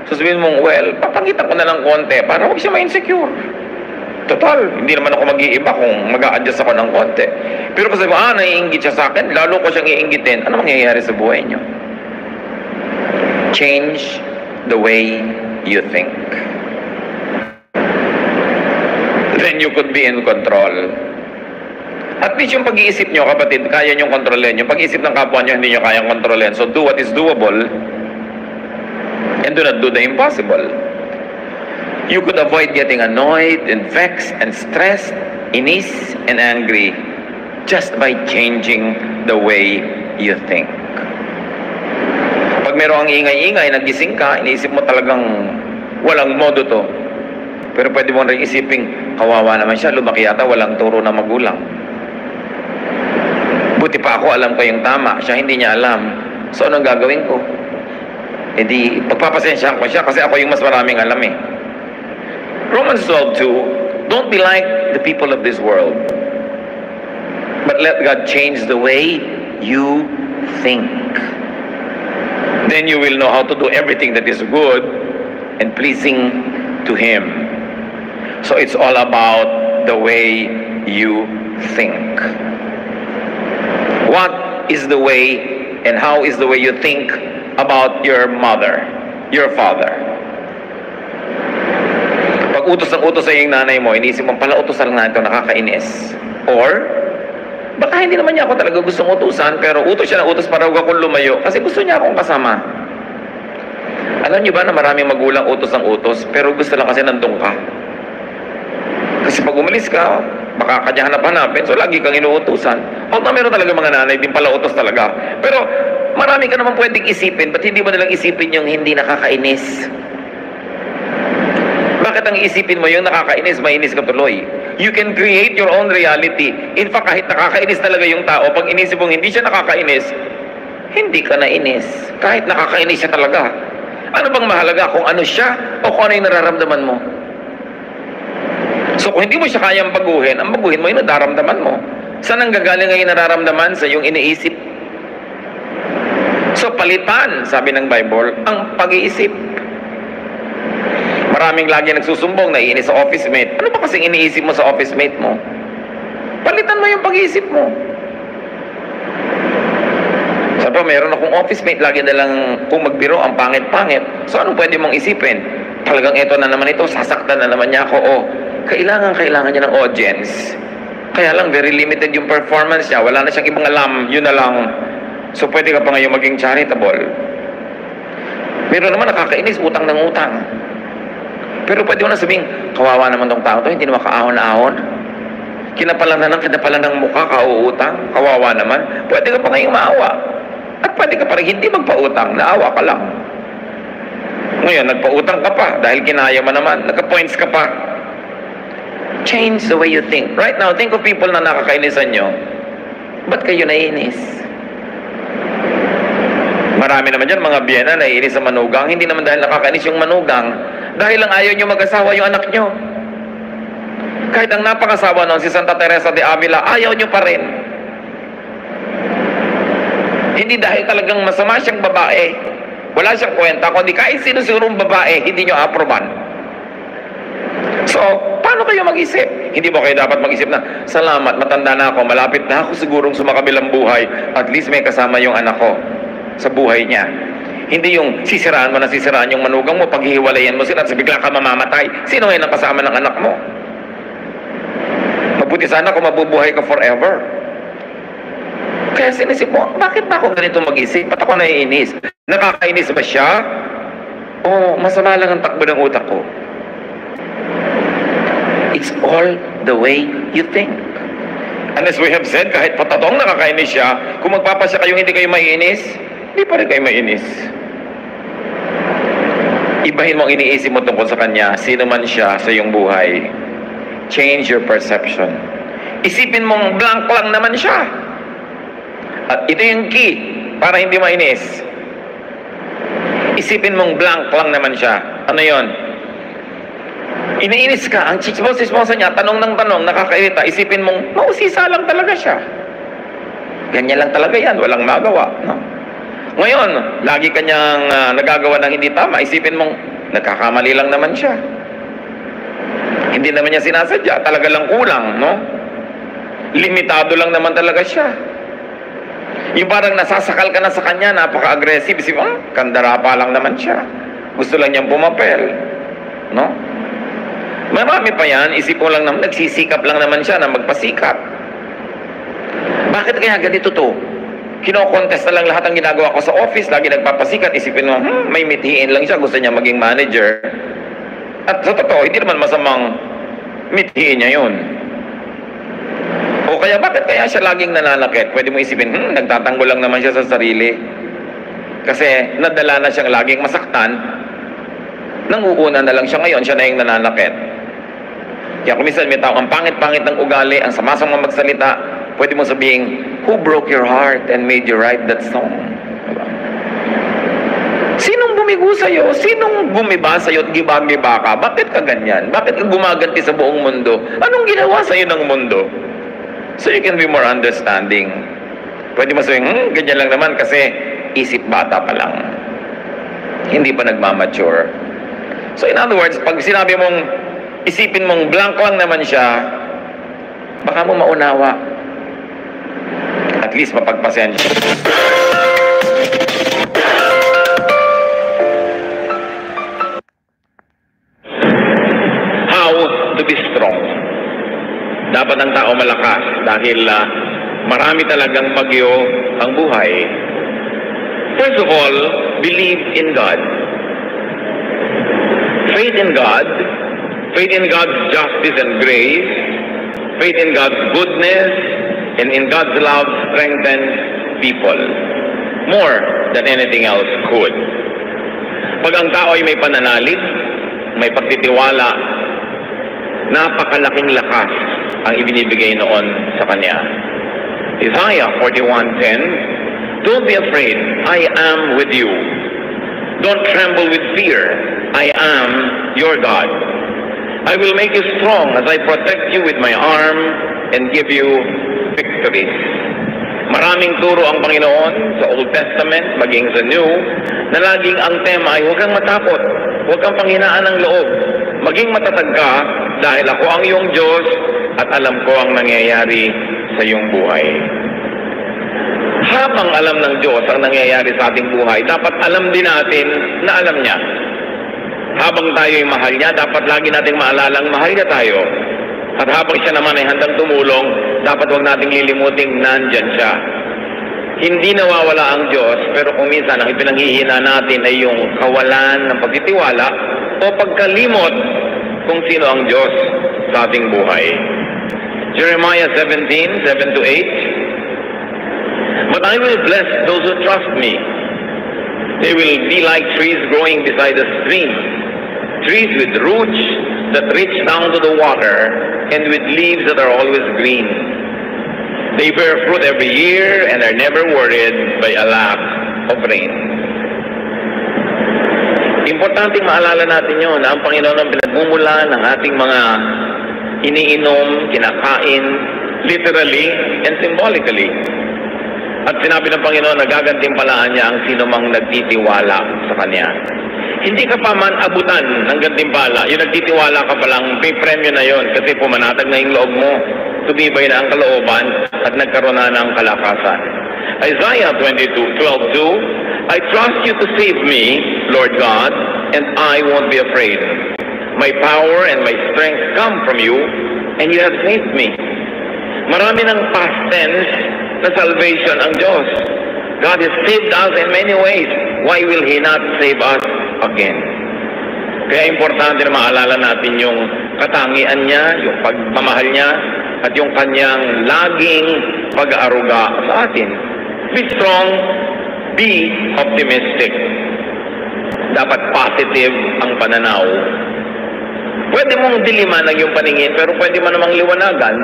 So sabihin mong, well, papagitan ko na lang konti para huwag siya ma-insecure. Total, hindi naman ako mag-iiba kung mag-a-adjust ako ng konti. Pero kasi naiinggit siya sa akin, lalo ko siyang iinggitin, ano mangyayari sa buhay niyo? Change the way you think. Then you could be in control. At least yung pag-iisip nyo, kapatid, kaya nyo kontrolin. Yung pag-iisip ng kapwa nyo, hindi nyo kayang kontrolin. So do what is doable and do not do the impossible. You could avoid getting annoyed and vexed and stressed, inis and angry just by changing the way you think. Pag merong ingay-ingay, nagising ka, iniisip mo talagang walang modo to. Pero pwede mo rin isipin, kawawa naman siya, lumaki yata, walang turo na magulang. Buti pa ako, alam ko yung tama, siya hindi niya alam. So anong gagawin ko? E di, pagpapasensyahan ko siya kasi ako yung mas maraming alam Romans 12:2, don't be like the people of this world, but let God change the way you think. Then you will know how to do everything that is good and pleasing to Him. So it's all about the way you think. What is the way and how is the way you think about your mother, your father. Pag utos ng utos sa iyong nanay mo, iniisip mo, pala utos lang na ito, nakakainis. Or, baka hindi naman niya ako talaga gustong utusan, pero utos siya na utos para huwag akong lumayo kasi gusto niya akong kasama. Alam niyo ba na maraming magulang utos ng utos, pero gusto lang kasi nandun ka. Kasi pag umalis ka, baka kanya hanap-hanapin, so lagi kang inuutusan. Huwag na meron talaga mga nanay, din pala utos talaga. Pero marami ka naman pwedeng isipin, ba't hindi mo nalang isipin yung hindi nakakainis? Bakit ang isipin mo yung nakakainis, mainis ka tuloy? You can create your own reality. In fact, kahit nakakainis talaga yung tao, pag inisip mong hindi siya nakakainis, hindi ka nainis. Kahit nakakainis siya talaga. Ano bang mahalaga? Kung ano siya o kung ano yung nararamdaman mo? So kung hindi mo siya kayang baguhin, ang baguhin mo yung nararamdaman mo. Saan ang gagaling ang nararamdaman? Sa yung iniisip. So palitan, sabi ng Bible, ang pag-iisip. Maraming lagi nagsusumbong, naiinis sa office mate. Ano ba kasing iniisip mo sa office mate mo? Palitan mo yung pag-iisip mo. Sabi, meron akong office mate, lagi na lang kung magbiro, ang pangit-pangit. So anong pwede mong isipin? Talagang ito na naman ito, sasaktan na naman niya ako. O, kailangan niya ng audience. Kaya lang, very limited yung performance niya. Wala na siyang ibang alam, yun na lang. So pwede ka pa ngayon maging charitable. Pero naman nakakainis, utang ng utang. Pero pwede mo na sabihin, kawawa naman tong tao to, hindi naman kaahon-ahon. Kinapalan ng mukha, kauutang, kawawa naman. Pwede ka pa ngayong maawa. At pwede ka pa rin hindi magpautang, naawa ka lang. Ngayon, nagpautang ka pa dahil kinaya mo naman, nagka-points ka pa. Change the way you think. Right now, think of people na nakakainisan nyo. Ba't kayo naiinis? Marami naman dyan, mga biyena, naiinis sa manugang. Hindi naman dahil nakakainis yung manugang. Dahil lang ayaw nyo mag-asawa yung anak nyo. Kahit ang napakasawa noon, si Santa Teresa de Avila, ayaw nyo pa rin. Hindi dahil talagang masama siyang babae. Wala siyang kwenta, kundi kahit sino-sinong babae, hindi nyo aproban. So, paano kayo mag-isip? Hindi ba kayo dapat mag-isip na, salamat, matanda na ako, malapit na ako sigurong sumakabilang buhay, at least may kasama yung anak ko sa buhay niya. Hindi yung sisiraan mo na sisiraan yung manugang mo, paghihiwalayan mo sila at bigla ka mamamatay. Sino ngayon ang kasama ng anak mo? Mabuti sana kung mabubuhay ka forever. Kaya sinisip mo, bakit ba ako ganito mag-isip? Ba't ako naiinis? Nakakainis ba siya? O masama lang ang takbo ng utak ko? It's all the way you think. And as we have said, kahit patatong nakakainis siya, kung magpapasya kayo hindi kayo maiinis, hindi pa rin kayo mainis. Ibahin mo ang iniisip mo tungkol sa kanya, sino man siya sa iyong buhay. Change your perception. Isipin mong blank lang naman siya. At ito yung key para hindi mainis. Isipin mong blank lang naman siya. Ano yon? Iniinis ka, ang chismosa niya, tanong ng tanong, nakakairita, isipin mong mausisa lang talaga siya. Ganyan lang talaga yan, walang magawa. No? Ngayon, lagi kanyang nagagawa ng hindi tama, isipin mong nagkakamali lang naman siya. Hindi naman niya sinasadya, talaga lang kulang, no? Limitado lang naman talaga siya. Yung parang nasasakal ka na sa kanya, napaka-aggressive, isipin mo, kandarapa lang naman siya. Gusto lang niyang pumapel, no? Marami pa yan, isip mo lang naman, nagsisikap lang naman siya na magpasikap. Bakit kaya ganito to? Kino-contest na lang lahat ang ginagawa ko sa office, lagi nagpapasikat, isipin mo, may mithiin lang siya, gusto niya maging manager. At sa totoo, hindi naman masamang mithiin niya yun. O kaya bakit kaya siya laging nananakit? Pwede mo isipin, nagtatanggol lang naman siya sa sarili. Kasi nadala na siyang laging masaktan, nanguuna na lang siya ngayon, siya na yung nananakit. Kaya kung minsan may tao, ang pangit-pangit ng ugali, ang sama-sama magsalita, pwede mo sabihin, who broke your heart and made you write that song? Diba? Sinong bumigo sa'yo? Sinong bumiba sa'yo at giba-giba ka? Bakit ka ganyan? Bakit ka gumaganti sa buong mundo? Anong ginawa sa'yo ng mundo? So you can be more understanding. Pwede mo sabihin, ganyan lang naman kasi isip bata pa lang. Hindi pa nagmamature. So in other words, pag sinabi mong, isipin mong blank lang naman siya, baka mo maunawa. At least mapagpasensya. Dapat ang tao malakas dahil marami talagang bagyo ang buhay. First of all, believe in God. Faith in God, faith in God's justice and grace, faith in God's goodness, and in God's love strengthens people more than anything else could. Pag ang tao ay may pananalig, may pagtitiwala, napakalaking lakas ang ibinibigay noon sa kanya. Isaiah 41:10, don't be afraid, I am with you. Don't tremble with fear, I am your God. I will make you strong as I protect you with my arm and give you victories. Maraming turo ang Panginoon sa Old Testament, maging sa New, na laging ang tema ay huwag kang matakot, huwag kang panghinaan ng loob, maging matatag ka dahil ako ang iyong Diyos at alam ko ang nangyayari sa iyong buhay. Habang alam ng Diyos ang nangyayari sa ating buhay, dapat alam din natin na alam niya. Habang tayo'y mahal niya, dapat lagi nating maalalang mahal niya tayo. At habang siya naman ay handang tumulong, dapat huwag nating lilimuting nandyan siya. Hindi nawawala ang Diyos, pero kung minsan ang ipinanghihina natin ay yung kawalan ng pagtitiwala o pagkalimot kung sino ang Diyos sa ating buhay. Jeremiah 17:7-8, but I will bless those who trust me. They will be like trees growing beside a stream, trees with roots that reach down to the water and with leaves that are always green. They bear fruit every year and are never worried by a lack of rain. Importanteng maalala natin yun na ang Panginoon ang pinagmumulan ng ating mga iniinom, kinakain, literally and symbolically. At sinabi ng Panginoon na gagantimpalaan niya ang sino mang nagtitiwala sa Kanya. Hindi ka pa man abutan ng gantimpala, yung nagtitiwala ka pa lang, may premyo na yon kasi pumanatag na yung loob mo, tumibay na ang kalooban at nagkaroon na ng kalakasan. Isaiah 22:12, I trust you to save me, Lord God, and I won't be afraid. My power and my strength come from you, and you have saved me. Marami ng past tense na salvation ang Diyos. God has saved us in many ways. Why will He not save us again? Kaya importante na maalala natin yung katangian niya, yung pagmamahal niya, at yung kanyang laging pag-aaruga sa atin. Be strong, be optimistic. Dapat positive ang pananaw. Pwede mong diliman ang iyong paningin, pero pwede mo namang liwanagan.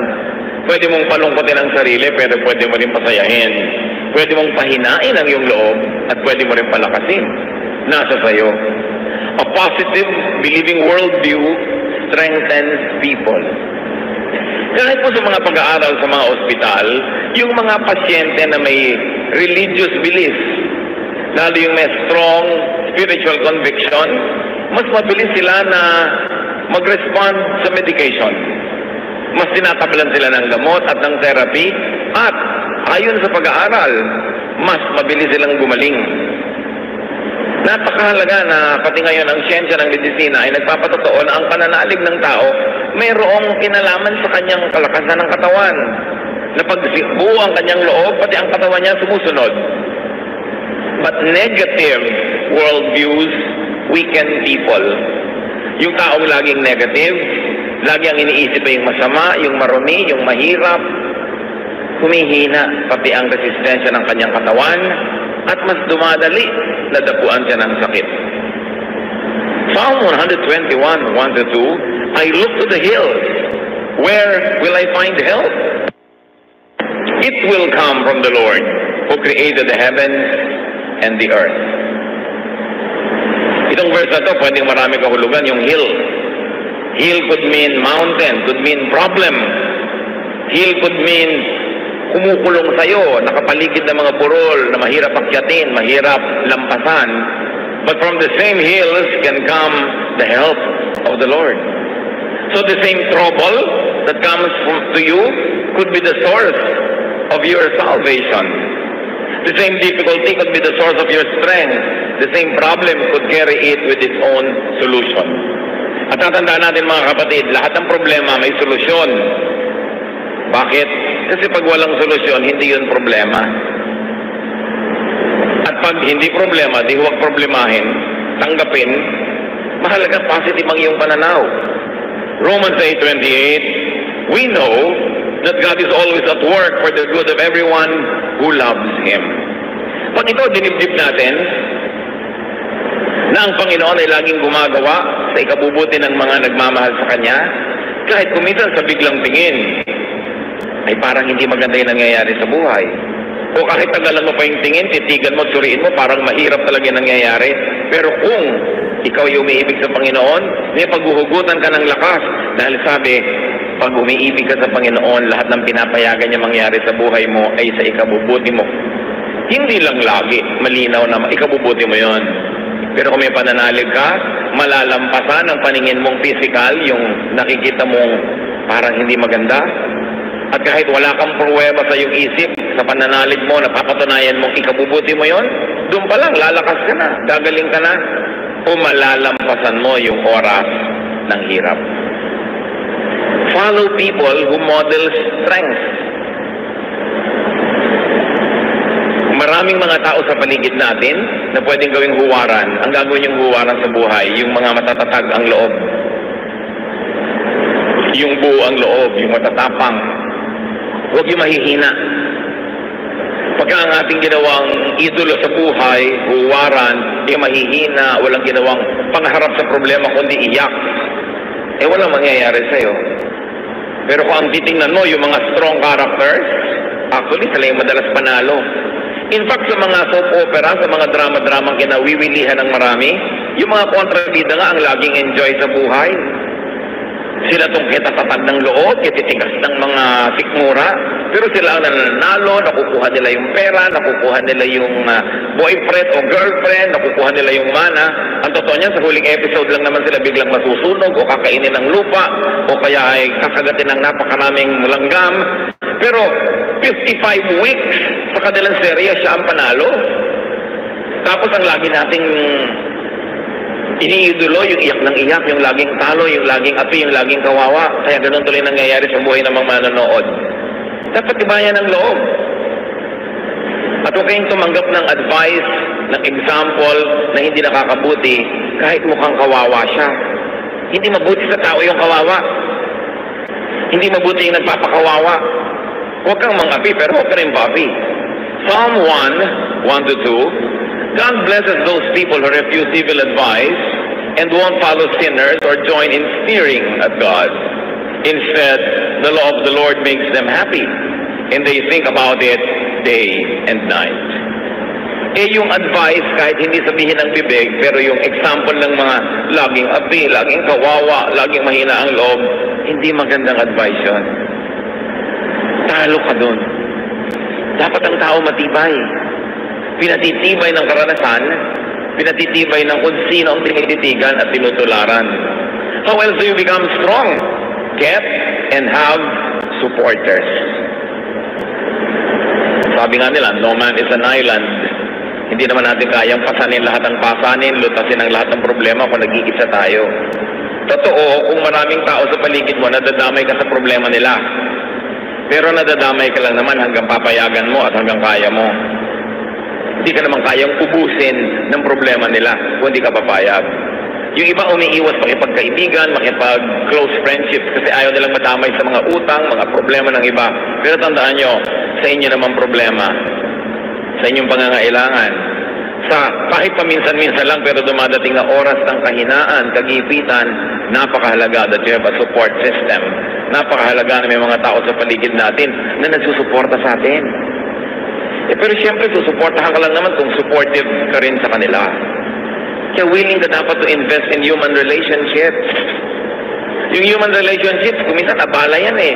Pwede mong palungkotin ang sarili, pero pwede mo rin pasayahin. Pwede mong pahinain ang iyong loob, at pwede mo rin palakasin. Nasa sayo. A positive, believing worldview strengthens people. Kahit po sa mga pag-aaral sa mga ospital, yung mga pasyente na may religious beliefs, lalo yung may strong spiritual conviction, mas mabilis sila na mag-respond sa medication. Mas tinatablan sila ng gamot at ng therapy at ayon sa pag-aaral, mas mabilis silang gumaling. Napakahalaga na pati ngayon ang siyensya ng medisina ay nagpapatotoo na ang pananalig ng tao mayroong kinalaman sa kanyang kalakasan ng katawan. Na pag buo ang kanyang loob, pati ang katawan niya sumusunod. But negative worldviews weaken people. Yung taong laging negative, lagi ang iniisip ay yung masama, yung marumi, yung mahirap, humihina pati ang resistensya ng kanyang katawan at mas dumadali na dapuan siya ng sakit. Psalm 121:1-2, I look to the hills. Where will I find help? It will come from the Lord who created the heavens and the earth. Itong verse na to, pwedeng marami kahulugan, yung hill. Hill could mean mountain, could mean problem. Hill could mean kumukulong sa'yo, nakapaligid ng mga burol na mahirap akyatin, mahirap lampasan. But from the same hills can come the help of the Lord. So the same trouble that comes to you could be the source of your salvation. The same difficulty could be the source of your strength. The same problem could carry it with its own solution. At tatandaan natin mga kapatid, lahat ng problema may solusyon. Bakit? Kasi pag walang solusyon, hindi yun problema. At pag hindi problema, di huwag problemahin, tanggapin, mahalaga positive ang iyong pananaw. Romans 8:28, we know that God is always at work for the good of everyone who loves Him. Pag ito dinibdib natin, na ang Panginoon ay laging gumagawa sa ikabubuti ng mga nagmamahal sa Kanya, kahit kuminsan sa biglang tingin, ay parang hindi maganda yung nangyayari sa buhay. O kahit tagalan mo pa yung tingin, titigan mo, suriin mo, parang mahirap talaga yung nangyayari. Pero kung ikaw ay umiibig sa Panginoon, may paghuhugutan ka ng lakas. Dahil sabi, pag umiibig ka sa Panginoon, lahat ng pinapayagan niya mangyari sa buhay mo ay sa ikabubuti mo. Hindi lang lagi, malinaw na ikabubuti mo yon. Pero kung may pananalig ka, malalampasan ang paningin mong physical, yung nakikita mong parang hindi maganda. At kahit wala kang pruweba sa iyong isip, sa pananalig mo, napapatunayan mong ikabubuti mo yon, doon pa lang, lalakas ka na, gagaling ka na, o malalampasan mo yung oras ng hirap. Follow people who model strength. Maraming mga tao sa paligid natin na pwedeng gawing huwaran. Ang gagawin yung huwaran sa buhay, yung mga matatatag ang loob. Yung buo ang loob, yung matatapang. Huwag yung mahihina. Pagka ang ating ginawang idolo sa buhay, huwaran, yung mahihina, walang ginawang pangharap sa problema kundi iyak, eh walang mangyayari sa'yo. Pero kung ang titingnan mo, yung mga strong characters, actually sila yung madalas panalo. In fact, sa mga soap opera, sa mga drama-drama kinawiwilihan ng marami, yung mga kontrabida nga ang laging enjoy sa buhay. Sila itong kitatatag ng loob, kititigas ng mga sikmura, pero sila ang nananalo, nakukuha nila yung pera, nakukuha nila yung boyfriend o girlfriend, nakukuha nila yung mana. Ang totoo niya, sa huling episode lang naman sila biglang masusunog o kakainin ng lupa o kaya ay kakagatin ng napakaraming langgam. Pero 55 weeks sa kanilang serya, siya ang panalo. Tapos ang lagi nating iniidolo, yung iyak ng iyak, yung laging talo, yung laging api, yung laging kawawa. Kaya ganun tuloy nangyayari sa buhay ng mga manonood. Dapat tibayan ng loob. At huwag kayong tumanggap ng advice, ng example na hindi nakakabuti kahit mukhang kawawa siya. Hindi mabuti sa tao yung kawawa. Hindi mabuti yung nagpapakawawa. Huwag kang mangapi, pero huwag ka rin papi. Psalm 1:1-2, God blesses those people who refuse evil advice and won't follow sinners or join in sneering at God. Instead, the law of the Lord makes them happy, and they think about it day and night. Eh yung advice, kahit hindi sabihin ng bibig, pero yung example ng mga laging api, laging kawawa, laging mahina ang loob, hindi magandang advice yun. Talo ka dun. Dapat ang tao matibay. Pinatitibay ng karanasan, pinatitibay ng kung sino ang tinititigan at tinutularan. How else do you become strong? Get and have supporters. Sabi nga nila, no man is an island. Hindi naman natin kayang pasanin lahat ng pasanin, lutasin ang lahat ng problema kung nag-iisa tayo. Totoo, kung maraming tao sa paligid mo, nadadamay ka sa problema nila. Pero nadadamay ka lang naman hanggang papayagan mo at hanggang kaya mo. Hindi ka naman kayang ubusin ng problema nila kung hindi ka papayag. Yung iba umiiwas makipagkaibigan, makipag-close friendships kasi ayaw nilang madamay sa mga utang, mga problema ng iba. Pero tandaan nyo, sa inyo naman problema, sa inyong pangangailangan. Kahit paminsan-minsan lang pero dumadating na oras ng kahinaan, kagipitan, napakahalaga that you have a support system. Napakahalaga na may mga tao sa paligid natin na nagsusuporta sa atin. Pero siyempre, susuportahan ka lang naman kung supportive ka rin sa kanila. Kaya willing ka dapat to invest in human relationships. Yung human relationships, kuminsan abala yan eh.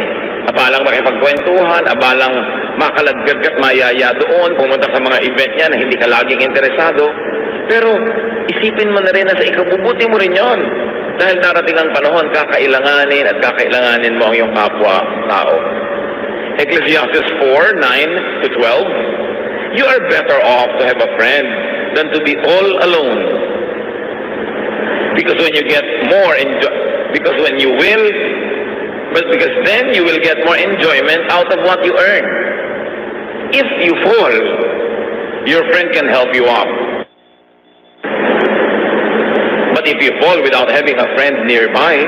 Abalang makipagkwentuhan, abalang makalagdag at mayaya doon, pumunta sa mga event niya na hindi ka laging interesado. Pero isipin mo na rin na sa ikabubuti mo rin yon. Dahil darating ang panahon, kakailanganin mo ang iyong kapwa-tao. Ecclesiastes 4:9-12, you are better off to have a friend than to be all alone. Because when you get more, because when you will but because then you will get more enjoyment out of what you earn. If you fall, your friend can help you up. But if you fall without having a friend nearby,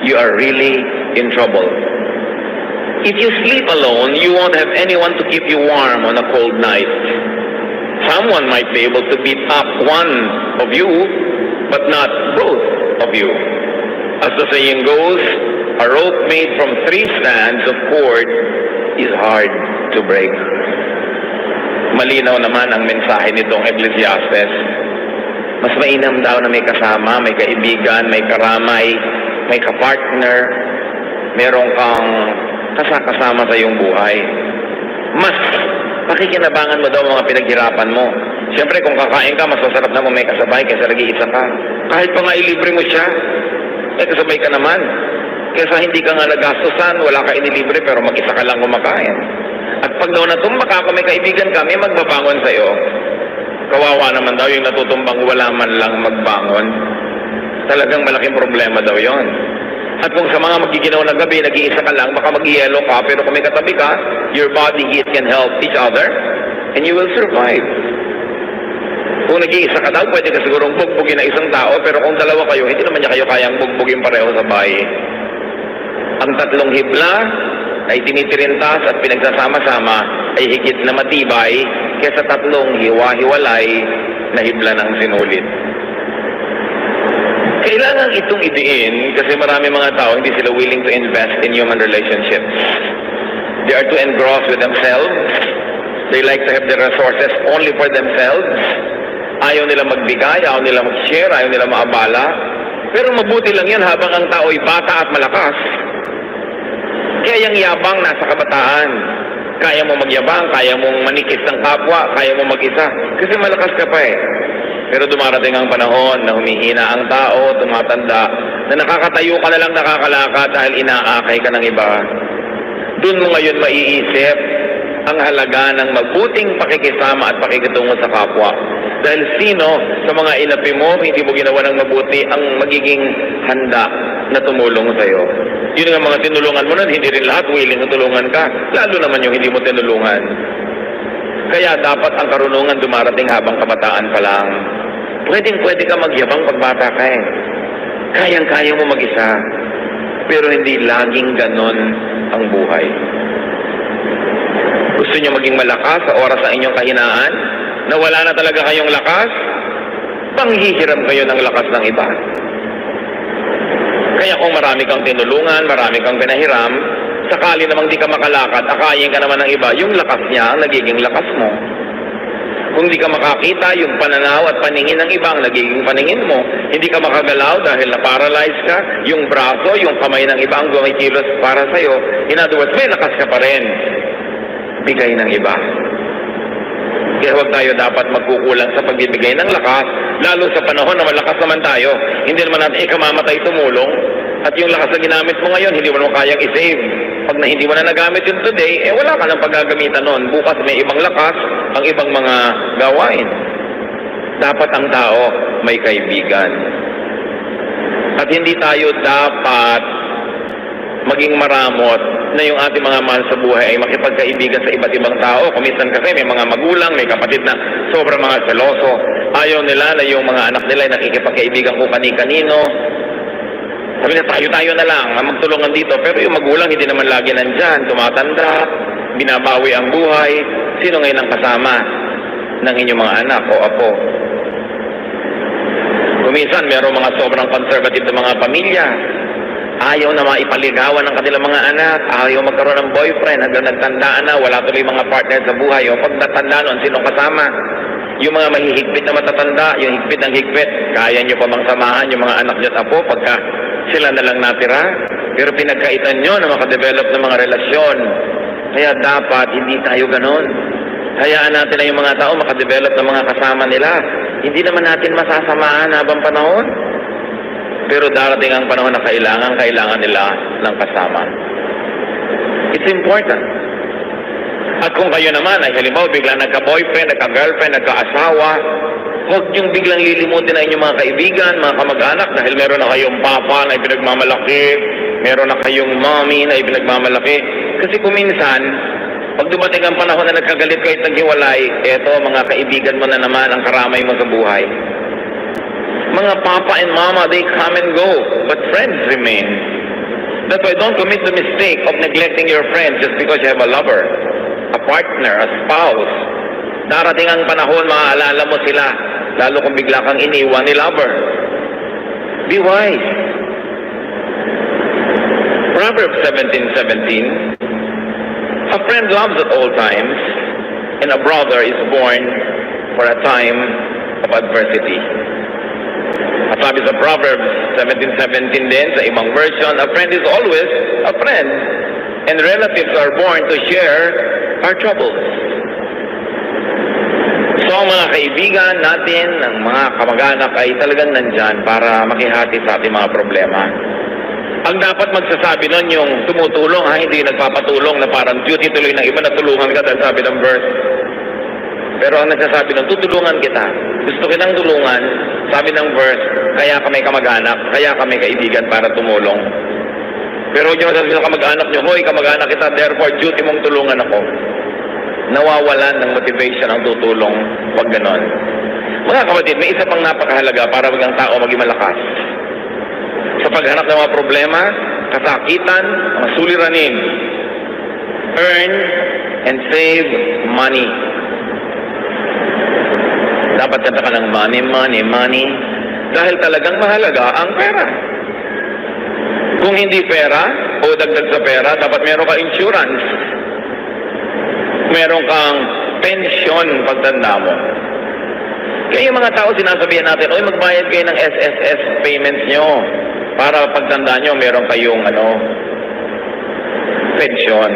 you are really in trouble. If you sleep alone, you won't have anyone to keep you warm on a cold night. Someone might be able to beat up one of you, but not both of you. As the saying goes, a rope made from 3 strands of cord is hard to break. Malinaw naman ang mensahe nitong Ecclesiastes. Mas mainam daw na may kasama, may kaibigan, may karamay, may kapartner, meron kang kasama sa iyong buhay. Mas pakikinabangan mo daw mga pinaghirapan mo. Siyempre kung kakain ka, mas masarap na mo may kasabay kaysa nag-iisa ka. Kahit pa nga ilibre mo siya, may kasabay ka naman. Kaysa hindi ka nga nagastusan, wala ka inilibre pero mag-isa ka lang kumakain. At pag daw natumbak ka, may kaibigan ka, may magbabangon sa'yo. Kawawa naman daw yung natutumbang wala man lang magbangon. Talagang malaking problema daw yon. At kung sa mga magiginaw na gabi, nag-iisa ka lang, baka mag-yelo ka, pero kung may katabi ka, your body heat can help each other, and you will survive. Kung nag-iisa ka daw, pwede ka sigurong bugbugin na isang tao, pero kung dalawa kayo, hindi naman niya kayo kayang bugbugin pareho sa bahay. Ang 3 hibla ay tinitirintas at pinagsasama-sama ay higit na matibay kaysa 3 hiwa-hiwalay na hibla ng sinulit. Kailangan itong idiin kasi marami mga tao hindi sila willing to invest in human relationships. They are too engrossed with themselves. They like to have their resources only for themselves. Ayaw nila magbigay, ayaw nila mag-share, ayaw nila maabala. Pero mabuti lang yan habang ang tao ay bata at malakas. Kaya yung yabang nasa kabataan. Kaya mo magyabang, kaya mong manikis ng kapwa, kaya mo mag-isa. Kasi malakas ka pa eh. Pero dumarating ang panahon na humihina ang tao, tumatanda, na nakakatayo ka na lang nakakalakad dahil inaakay ka ng iba. Doon mo ngayon maiisip ang halaga ng mabuting pakikisama at pakikitungo sa kapwa. Dahil sino sa mga inapi mo, hindi mo ginawa ng mabuti ang magiging handa na tumulong sa iyo. Yun nga mga tinulungan mo na, hindi rin lahat willing na tulungan ka. Lalo naman yung hindi mo tinulungan. Kaya dapat ang karunungan dumarating habang kabataan pa lang. Pwedeng-pwede ka magyabang pagbata ka eh. Kayang-kaya mo mag-isa. Pero hindi laging ganon ang buhay. Gusto niyo maging malakas sa oras ng inyong kahinaan? Na wala na talaga kayong lakas? Panghihiram kayo ng lakas ng iba. Kaya kung marami kang tinulungan, marami kang pinahiram, sakali namang di ka makalakad, akayin ka naman ng iba, yung lakas niya ang nagiging lakas mo. Kung di ka makakita, yung pananaw at paningin ng iba ang nagiging paningin mo. Hindi ka makagalaw dahil na-paralyze ka, yung braso, yung kamay ng iba ang gumikilos para sa'yo. In other words, may lakas ka pa rin. Bigay ng iba. Kaya huwag tayo dapat magkukulang sa pagbibigay ng lakas, lalo sa panahon na malakas naman tayo. Hindi naman natin ikamamatay tumulong, at yung lakas na ginamit mo ngayon, hindi mo naman kayang i-save. Pag na hindi mo na nagamit yun today, wala ka nang paggagamitan nun. Bukas may ibang lakas, ang ibang mga gawain. Dapat ang tao may kaibigan. At hindi tayo dapat maging maramot na yung ating mga mahal sa buhay ay makipagkaibigan sa iba't ibang tao. Kuminsan kasi may mga magulang, may kapatid na sobrang mga seloso. Ayaw nila na yung mga anak nila ay nakikipagkaibigan kung kani-kanino. Sabi na tayo-tayo na lang, magtulungan dito. Pero yung magulang hindi naman lagi nandyan. Tumatanda, binabawi ang buhay. Sino ngayon ang kasama ng inyong mga anak o apo? Kuminsan, mayroong mga sobrang conservative na mga pamilya. Ayaw na maipaligawan ng kanilang mga anak. Ayaw magkaroon ng boyfriend. Hanggang nagtandaan na, wala tuloy mga partner sa buhay. O pag natanda nun, sinong kasama? Yung mga mahihigpit na matatanda, yung higpit ng higpit, kaya nyo pa bang samahan yung mga anak nyo at apo pagka sila na lang natira? Pero pinagkaitan nyo na makadevelop ng mga relasyon. Kaya dapat hindi tayo ganon. Hayaan natin na yung mga tao makadevelop ng mga kasama nila. Hindi naman natin masasamahan habang panahon. Pero darating ang panahon na kailangan nila ng kasama. It's important. At kung kayo naman ay halimbawa biglang nagka-boyfriend, nagka-girlfriend, nagka-asawa, huwag niyong biglang lilimutin na inyong mga kaibigan, mga kamag-anak dahil meron na kayong papa na pinagmamalaki, Meron na kayong mommy na ipinagmamalaki. Kasi kung minsan, pag dumating ang panahon na nagkagalit kayo at naghiwalay, eto, mga kaibigan mo na naman ang karamay mo sa buhay. Mga papa and mama, they come and go, but friends remain. That's why don't commit the mistake of neglecting your friends just because you have a lover, a partner, a spouse. Darating ang panahon, maaalala mo sila, lalo kung bigla kang iniwan ni lover. Be wise. Proverbs 17:17. A friend loves at all times, and a brother is born for a time of adversity. At sabi sa Proverbs 17:17 din, sa ibang version, a friend is always a friend, and relatives are born to share our troubles. So, ang mga kaibigan natin, ang mga kamag-anak ay talagang nandyan para makihati sa ating mga problema. Ang dapat magsasabi nun yung tumutulong, hindi nagpapatulong na parang duty tuloy ng iba na tulungan ka dahil sabi ng verse. Pero ang nagsasabi nun, tutulungan kita. Gusto kitang tulungan, sabi ng verse, kaya kami kamag-anak, kaya kami kaibigan para tumulong. Pero yung sabi ng kamag-anak nyo, hoy, kamag-anak kita, therefore duty mong tulungan ako. Nawawalan ng motivation ang tutulong, wag ganon. Mga kapatid, may isa pang napakahalaga para maging tao maging malakas. Sa paghanap ng mga problema, kasakitan, mga suliranin, earn and save money. Dapat kanta ka ng money, dahil talagang mahalaga ang pera. Kung hindi pera, o dagdag sa pera, dapat meron ka insurance. Meron kang pension pagtanda mo. Kaya yung mga tao sinasabihan natin, oy, magbayad kayo ng SSS payments nyo para pagtanda nyo, meron kayong pension.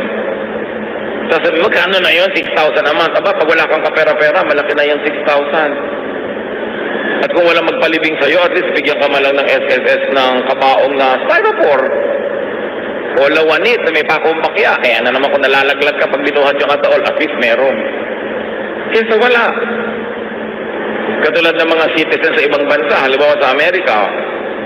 Sasabi, magkano na yun? 6,000 a month. Aba, pag wala kang kapera-pera, malaki na yung 6,000. At kung walang magpalibing sa'yo, at least bigyan ka malang ng SSS ng kabaong na styrofoam. O lawanit na may pakumbakya. Kaya na naman kung nalalaglag ka pag binuhat yung kataol, at least meron. Kesa wala. Katulad ng mga citizens sa ibang bansa, halimbawa sa Amerika,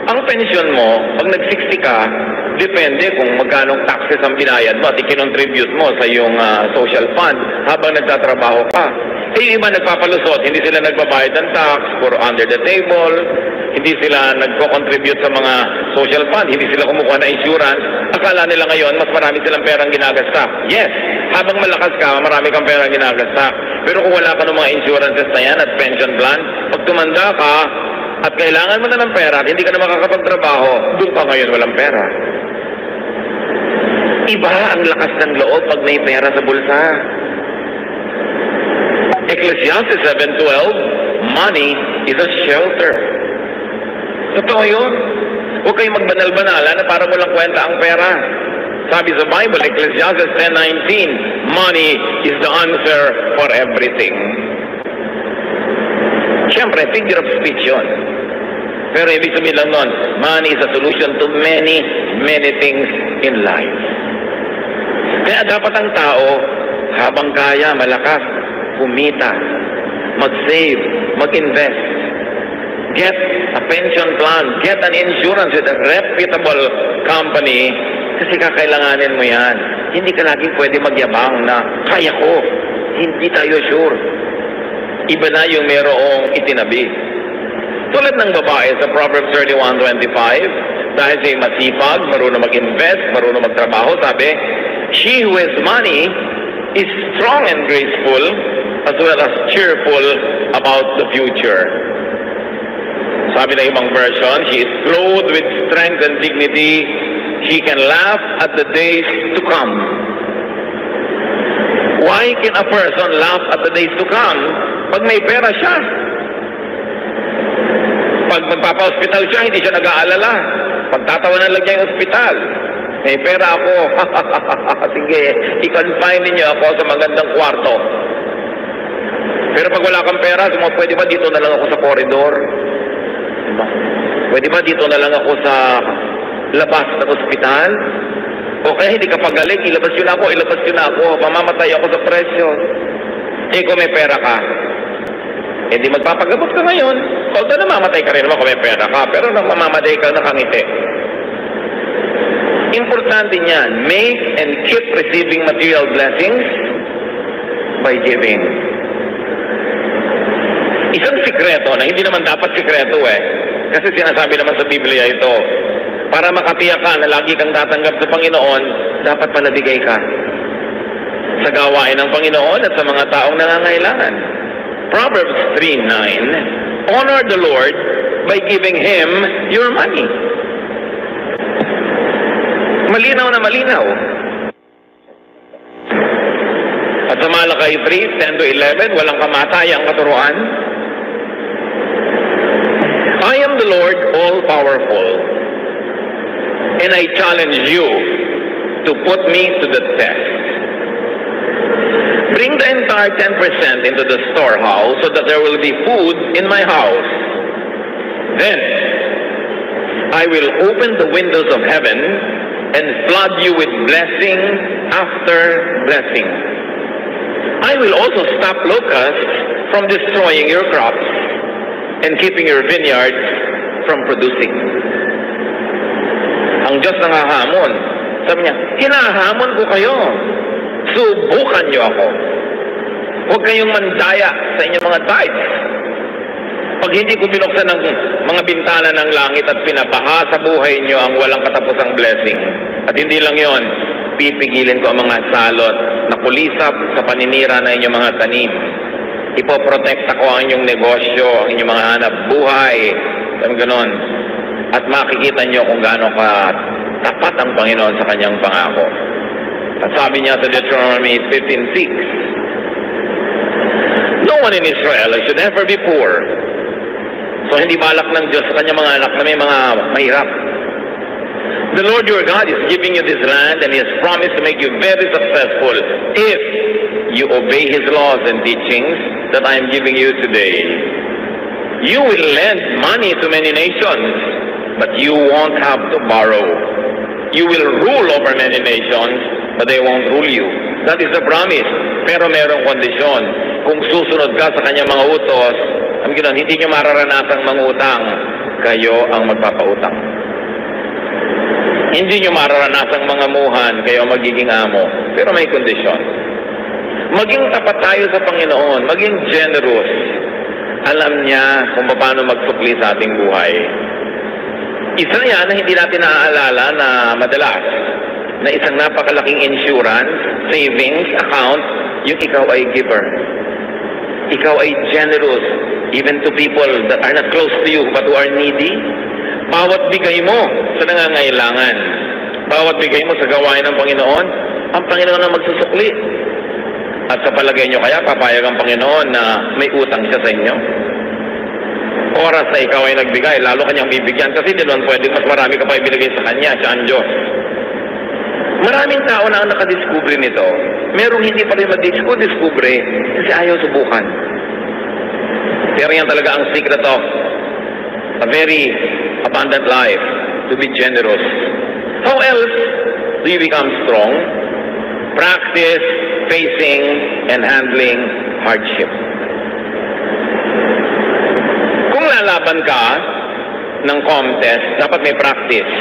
ang pensyon mo, pag nag-60 ka, depende kung magkanong taxes ang binayad mo at ikinontribute mo sa iyong social fund habang nagtatrabaho ka. Eh, yung iba nagpapalusot, hindi sila nagbabayad ng tax or under the table, hindi sila nagko-contribute sa mga social fund, hindi sila kumukuha ng insurance. Akala nila ngayon, mas marami silang perang ginagastak. Yes, habang malakas ka, marami kang perang ginagastak. Pero kung wala ka ng mga insurances na yan at pension plan, pag tumanda ka at kailangan mo na ng pera at hindi ka na makakapagtrabaho, doon ka ngayon walang pera. Iba ang lakas ng loob pag may pera sa bulsa. Ecclesiastes 7:12, money is a shelter. Totoo yun. Huwag kayong magbanal-banala na parang walang kwenta ang pera. Sabi sa Bible, Ecclesiastes 10:19, money is the answer for everything. Siyempre, figure of speech yun. Pero ibig sabihin lang nun, money is a solution to many, many things in life. Kaya dapat ang tao, habang kaya, malakas, kumita, mag-save, mag-invest, get a pension plan, get an insurance with a reputable company, kasi kakailanganin mo yan. Hindi ka laging pwede magyabang na, kaya ko, hindi tayo sure. Iba na yung merong itinabi. Tulad ng babae sa Proverbs 31:25, dahil siya masipag, marunong mag-invest, marunong magtrabaho, sabi, she who has money is strong and graceful, as well as cheerful about the future. Sabi ng ibang version, she is clothed with strength and dignity. She can laugh at the days to come. Why can a person laugh at the days to come pag may pera siya? Pag magpapa-hospital siya, hindi siya nag-aalala. Pagtatawanan lang niya yung hospital. May pera ako. Sige, i-confine ninyo ako sa magandang kwarto. Pero pag wala kang pera, pwede ba dito na lang ako sa koridor? Diba? Pwede ba dito na lang ako sa labas ng ospital? O kaya hindi ka pagaling, ilabas yun ako. Mamamatay ako sa presyo. Eh kung may pera ka, hindi magpapagamot ka ngayon. Although namamatay ka rin naman kung may pera ka, pero nang mamamatay ka nakangiti. Importante niyan, make and keep receiving material blessings by giving. Isang sikreto na hindi naman dapat sikreto kasi sinasabi naman sa Biblia ito, para makatiyak ka na lagi kang tatanggap sa Panginoon, dapat panabigay ka sa gawain ng Panginoon at sa mga taong nangangailangan. Proverbs 3:9, honor the Lord by giving Him your money. Malinaw na malinaw. At sa Malakay 3:10-11, walang kamatayang katuruan. I am the Lord all-powerful, and I challenge you to put me to the test. Bring the entire 10% into the storehouse so that there will be food in my house. Then I will open the windows of heaven and flood you with blessing after blessing. I will also stop locusts from destroying your crops and keeping your vineyards from producing. Ang Diyos nangahamon. Sabi niya, hinahamon ko kayo. Subukan niyo ako. Huwag kayong mandaya sa inyong mga tithes. Pag hindi ko binuksan ng mga bintana ng langit at pinabaha sa buhay niyo ang walang katapusang blessing. At hindi lang yon, pipigilin ko ang mga salot na kulisap sa paninira na inyong mga tanim. Ipoprotekta ko ang inyong negosyo, ang inyong mga hanap buhay, ganon. At makikita niyo kung gaano ka tapat ang Panginoon sa kanyang pangako. At sabi niya sa Deuteronomy 15:6, no one in Israel should ever be poor. So hindi balak ng Diyos sa kanyang mga anak na may mga mahirap. The Lord your God is giving you this land and He has promised to make you very successful if you obey His laws and teachings that I am giving you today. You will lend money to many nations, but you won't have to borrow. You will rule over many nations, but they won't rule you. That is the promise. Pero merong kondisyon. Kung susunod ka sa kanyang mga utos, hindi nyo mararanasang mangutang, kayo ang magpapautang. Hindi nyo mararanasang mangamuhan, kayo ang magiging amo. Pero may kondisyon. Maging tapat tayo sa Panginoon, maging generous. Alam niya kung paano magsukli sa ating buhay. Isa yan na hindi natin naaalala na madalas, na isang napakalaking insurance, savings, account, yung ikaw ay giver. Ikaw ay generous, even to people that are not close to you but who are needy. Bawat bigay mo sa nangangailangan, bawat bigay mo sa gawain ng Panginoon, ang Panginoon ang magsusukli. At sa palagay nyo kaya, papayag ang Panginoon na may utang siya sa inyo? Oras na ikaw ay nagbigay, lalo kanyang bibigyan kasi hindi naman pwede mas marami ka pa ibinigay sa kanya, siya ang Diyos. Maraming tao na ang nakadiskubre nito. Merong hindi pa rin madiskubre kasi ayaw subukan. Pero yan talaga ang secret of a very abundant life, to be generous. How else do you become strong? Practice facing and handling hardship. Kung lalaban ka ng contest, dapat may practice.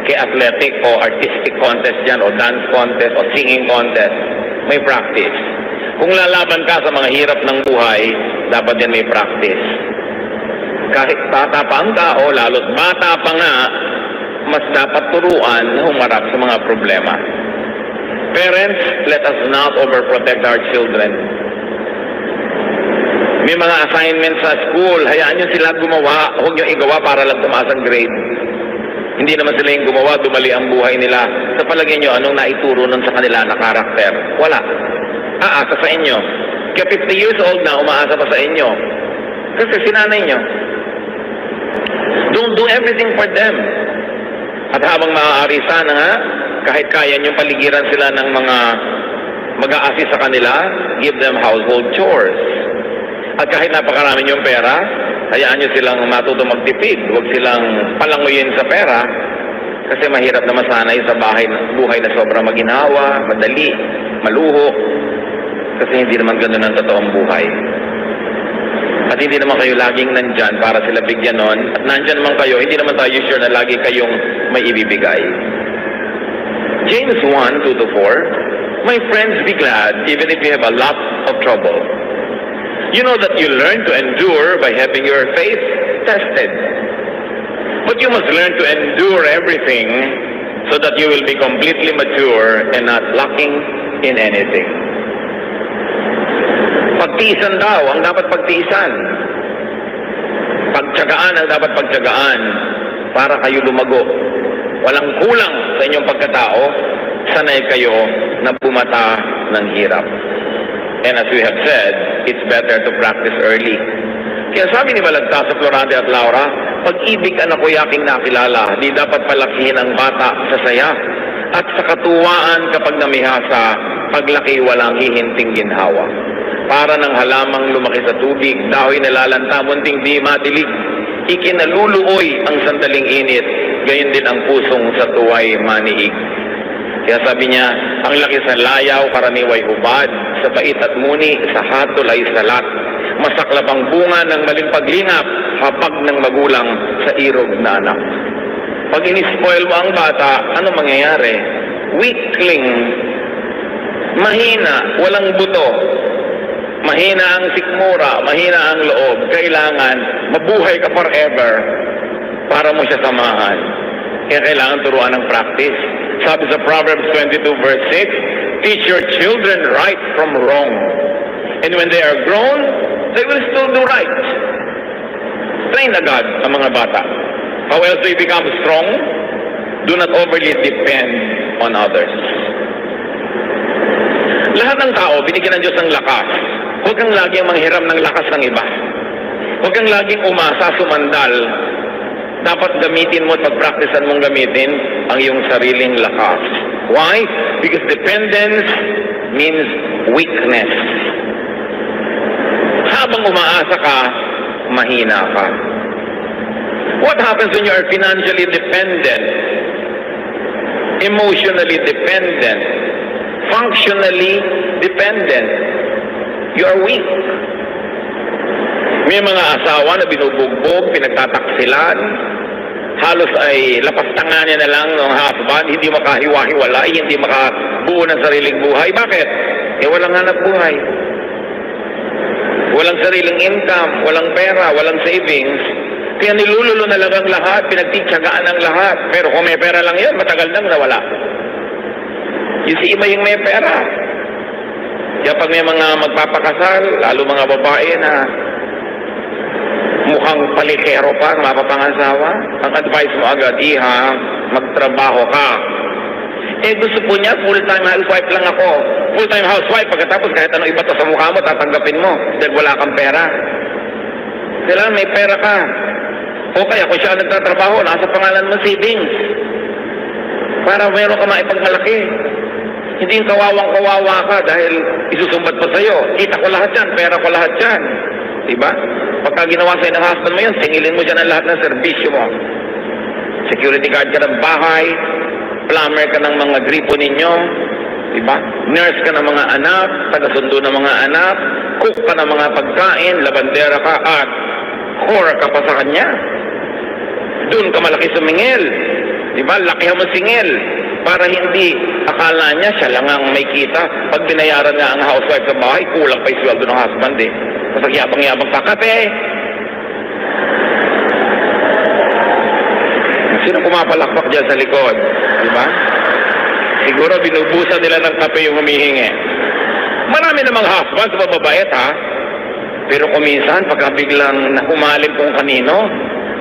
Kay athletic o artistic contest dyan, o dance contest, o singing contest, may practice. Kung lalaban ka sa mga hirap ng buhay, dapat yan may practice. Kahit bata pa ang tao, lalo't bata pa nga, mas dapat turuan na humarap sa mga problema. Parents, let us not overprotect our children. May mga assignments sa school, hayaan nyo sila gumawa, huwag nyo igawa para lang tumaas ang grade. Hindi naman sila yung gumawa, dumali ang buhay nila. Sa palagay nyo, anong naituro nun sa kanila na karakter? Wala. Aasa sa inyo. Kaya 50 years old na, umaasa pa sa inyo. Kasi sinanay nyo. Don't do everything for them. At habang maaari sana nga, kahit kaya nyo paligiran sila ng mga mag-a-assist sa kanila, give them household chores. At kahit napakarami yung pera, hayaan nyo silang matuto magtipid. Huwag silang palanguyin sa pera kasi mahirap na masanay sa buhay na sobrang maginawa, madali, maluho. Kasi hindi naman ganun ang totoong buhay. At hindi naman kayo laging nandyan para sila bigyan nun. At nandyan naman kayo, hindi naman tayo sure na lagi kayong may ibibigay. James 1, 2 to 4, my friends, be glad even if you have a lot of trouble. You know that you learn to endure by having your faith tested. But you must learn to endure everything so that you will be completely mature and not lacking in anything. Pagtiisan daw ang dapat pagtiisan. Pagtiyagaan ang dapat pagtiyagaan para kayo lumago. Walang kulang sa inyong pagkatao, sanay kayo na bumata ng hirap. And as we have said, it's better to practice early. Kaya sabi ni Balagtas sa Florante at Laura, pag-ibig anak ko yaking nakilala, di dapat palakihin ang bata sa saya. At sa katuwaan kapag namihasa, paglaki walang hihinting ginhawa. Para ng halamang lumaki sa tubig, dahoy nalalanta, munting di madilig. Ikinaluluoy ang sandaling init, gayon din ang pusong sa tuway maniig. Kaya sabi niya, ang laki sa layaw, karaniway hubad, sa bait at muni, sa hatol ay salat. Masaklap ang bunga ng maling paglingap, hapag ng magulang sa irog na anak. Pag inispoil mo ang bata, ano mangyayari? Weakling, mahina, walang buto. Mahina ang sikmura, mahina ang loob. Kailangan mabuhay ka forever para mo siya samahan. Kaya kailangan turuan ng practice. Sabi sa Proverbs 22 verse 6, teach your children right from wrong. And when they are grown, they will still do right. Train agad ang mga bata. How else do you become strong? Do not overly depend on others. Lahat ng tao, binigyan ng Diyos ng lakas. Huwag kang laging manghiram ng lakas ng iba. Huwag kang laging umasa, sumandal. Dapat gamitin mo at pag-practicean mong gamitin ang iyong sariling lakas. Why? Because dependence means weakness. Habang umaasa ka, mahina ka. What happens when you are financially dependent, emotionally dependent, functionally dependent? You are weak. May mga asawa na binubugbog, pinagtataksilan, halos ay lapastanganin na lang ng husband, hindi makahiwa-hiwalay, hindi makabuo ng sariling buhay. Bakit? Walang hanap buhay. Walang sariling income, walang pera, walang savings. Kaya nilululo na lang ang lahat, pinagtitsagaan ang lahat. Pero kung may pera lang yun, matagal nang nawala. You see, iba yung may pera. Kaya pag may mga magpapakasal, lalo mga babae na mukhang palikero pa, mapapangasawa, ang advice mo agad, iha, magtrabaho ka. Gusto po niya, full-time housewife lang ako. Full-time housewife, pagkatapos kahit ano iba to sa mukha mo, tatanggapin mo dahil wala kang pera. Kailangan may pera ka. O kaya kung siya nagtatrabaho, nasa pangalan mo savings. Para meron ka maipagmalaki. Hindi yung kawawang-kawawa ka dahil isusumbat pa sa'yo. Kita ko lahat yan, pera ko lahat yan. Diba? Pagka ginawa sa'yo ng husband mo yun, singilin mo dyan ang lahat ng serbisyo mo. Security guard ka ng bahay, plumber ka ng mga gripo ninyo, diba? Nurse ka ng mga anak, taga-sundo ng mga anak, cook ka ng mga pagkain, labandera ka, at core ka pa sa kanya. Doon ka malaki sumingil. Diba? Lakihan mo singil. Para hindi akala niya siya lang ang may kita. Pag binayaran nga ang housewife sa bahay, kulang pa yung sweldo ng husband eh. Kasi yabang-yabang pa, kape! Sino pumapalakpak dyan sa likod? Diba? Siguro binubusan nila ng kape yung humihingi. Marami namang husband sa bababait ha. Pero kuminsan, pagka biglang umalim kung kanino,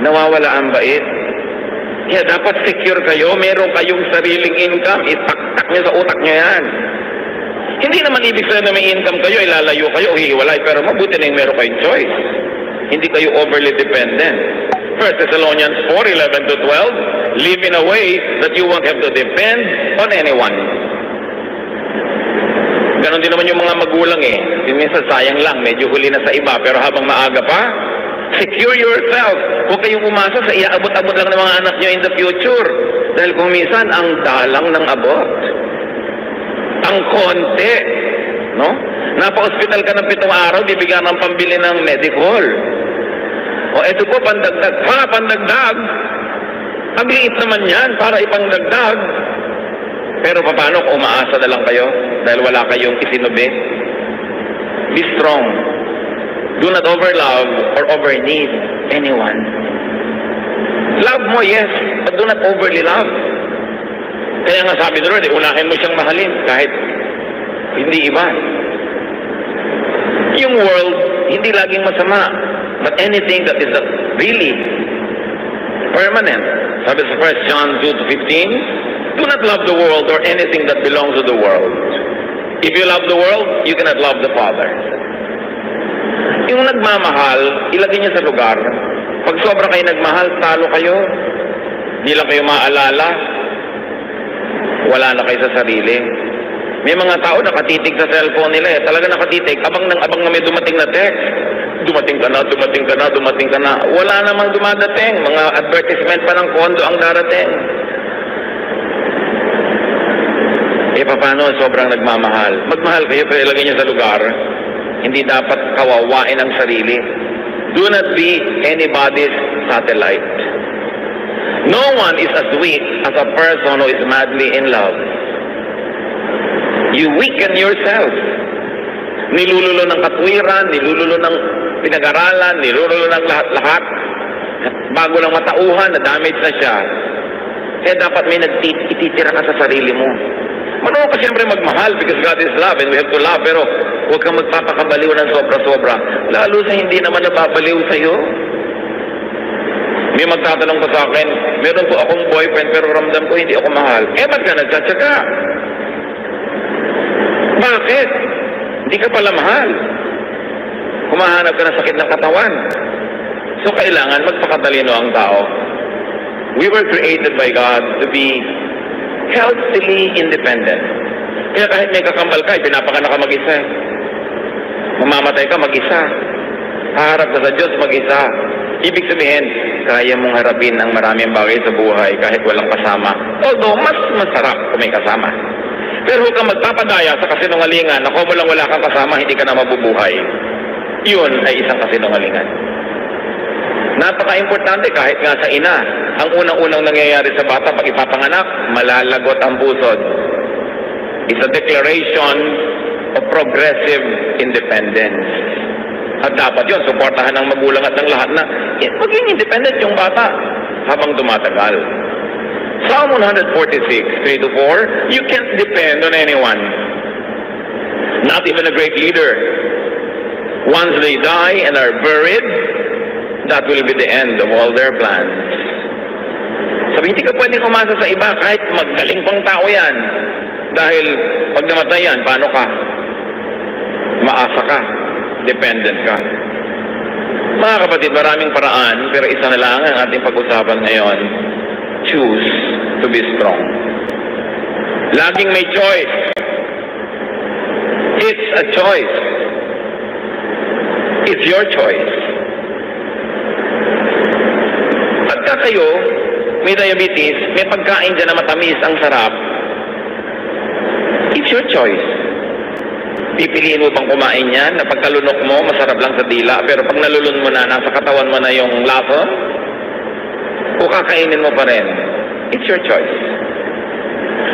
nawawala ang bait. Kaya dapat secure kayo, meron kayong sariling income, itaktak nyo sa utak nyo yan. Hindi naman ibig sabihin na may income kayo, ilalayo kayo o hihiwalay, pero mabuti na yung meron kayong choice. Hindi kayo overly dependent. 1 Thessalonians 4:11 to 12, live in a way that you won't have to depend on anyone. Ganon din naman yung mga magulang eh. Minsan sayang lang, medyo huli na sa iba, pero habang maaga pa, secure yourself. Huwag kayong umasa sa iaabot-abot lang ng mga anak nyo in the future. Dahil kung minsan, ang dalang ng abot. Ang konti. No? Napa-hospital ka ng 7 araw, bibigyan ng pambili ng medical. O eto po, pandagdag. Pandagdag. Ang liit naman yan para ipangdagdag. Pero paano kung umaasa na lang kayo dahil wala kayong isinubi? Be strong. Do not overlove or overneed anyone. Love mo, yes, but do not overly love. Kaya nga sabi ni Lord, unahin mo siyang mahalin kahit hindi iba. Yung world, hindi laging masama, but anything that is really permanent. Sabi sa 1 John 2:15, do not love the world or anything that belongs to the world. If you love the world, you cannot love the Father. Yung nagmamahal, ilagay niya sa lugar. Pag sobra kayo nagmahal, talo kayo. Hindi lang kayo maalala. Wala na kayo sa sarili. May mga tao nakatitig sa cellphone nila eh. Talaga nakatitig. Abang na may dumating na text. Dumating ka na, dumating ka na, dumating ka na. Wala namang dumadating. Mga advertisement pa ng kondo ang darating. Eh, paano sobrang nagmamahal? Magmahal kayo pero ilagay niyo sa lugar. Hindi dapat kawawain ang sarili. Do not be anybody's satellite. No one is as weak as a person who is madly in love. You weaken yourself. Nilululo ng katwiran, nilululo ng pinag-aralan, nilululo ng lahat-lahat. Bago lang matauhan, na-damage na siya. Kaya dapat may ititira ka sa sarili mo. Marunong ka siyempre magmahal because God is love and we have to love, pero huwag kang magpapakabaliw ng sobra-sobra. Lalo sa hindi naman nababaliw sa'yo. May magtatanong pa sa akin, meron po akong boyfriend pero ramdam ko hindi ako mahal. Eh, ba't ka nagtsatsaga? Bakit? Hindi ka pala mahal. Humahanap ka ng sakit ng katawan. So, kailangan magpakatalino ang tao. We were created by God to be healthily independent. Kaya kahit may kakambal ka, pinapakanak ka mag-isa. Mamamatay ka mag-isa. Haharap ka sa Diyos mag-isa. Ibig sabihin, kaya mong harapin ang maraming bagay sa buhay kahit walang kasama. Although, mas masarap kung may kasama. Pero huwag kang magpapadaya sa kasinungalingan na kung wala kang kasama, hindi ka na mabubuhay. Yun ay isang kasinungalingan. Napaka-importante kahit nga sa ina. Ang unang-unang nangyayari sa bata pag ipapanganak, malalagot ang pusod. It's a declaration of progressive independence. At dapat yun, suportahan ng magulang at ng lahat na maging independent yung bata habang tumatagal. Psalm 146, 3-4, you can't depend on anyone. Not even a great leader. Once they die and are buried, that will be the end of all their plans. Sabi, hindi ka pwedeng umasa sa iba kahit magaling pang tao yan. Dahil pag namatay yan, paano ka? Maasa ka. Dependent ka. Mga kapatid, maraming paraan, pero isa na lang ang ating pag-usapan ngayon. Choose to be strong. Laging may choice. It's a choice. It's your choice. Pagka kayo may diabetes, may pagkain dyan na matamis, ang sarap, it's your choice. Pipiliin mo bang kumain yan na pagkalunok mo, masarap lang sa dila, pero pag nalulun mo na, nasa katawan mo na yung lasa, o kakainin mo pa rin? It's your choice.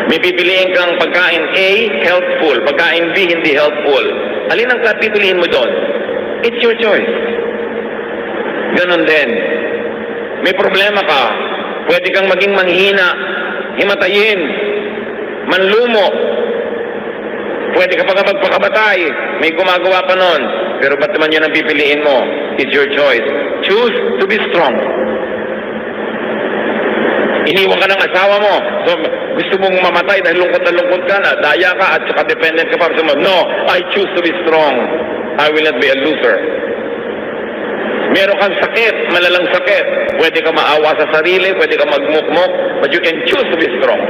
May pipiliin kang pagkain A, healthful, pagkain B, hindi healthful. Alin ang pipiliin mo doon? It's your choice. Ganon din. May problema ka, pwede kang maging manghina, himatayin, manlumo, pwede ka pa magpakabatay, may gumagawa pa nun, pero ba't naman yun ang pipiliin mo? It's your choice. Choose to be strong. Iniwan ka ng asawa mo, so gusto mong mamatay dahil lungkot na lungkot ka na, daya ka at saka dependent ka pa. So, no, I choose to be strong. I will not be a loser. Meron kang sakit, malalang sakit. Pwede ka maawa sa sarili, pwede ka magmukmok, but you can choose to be strong.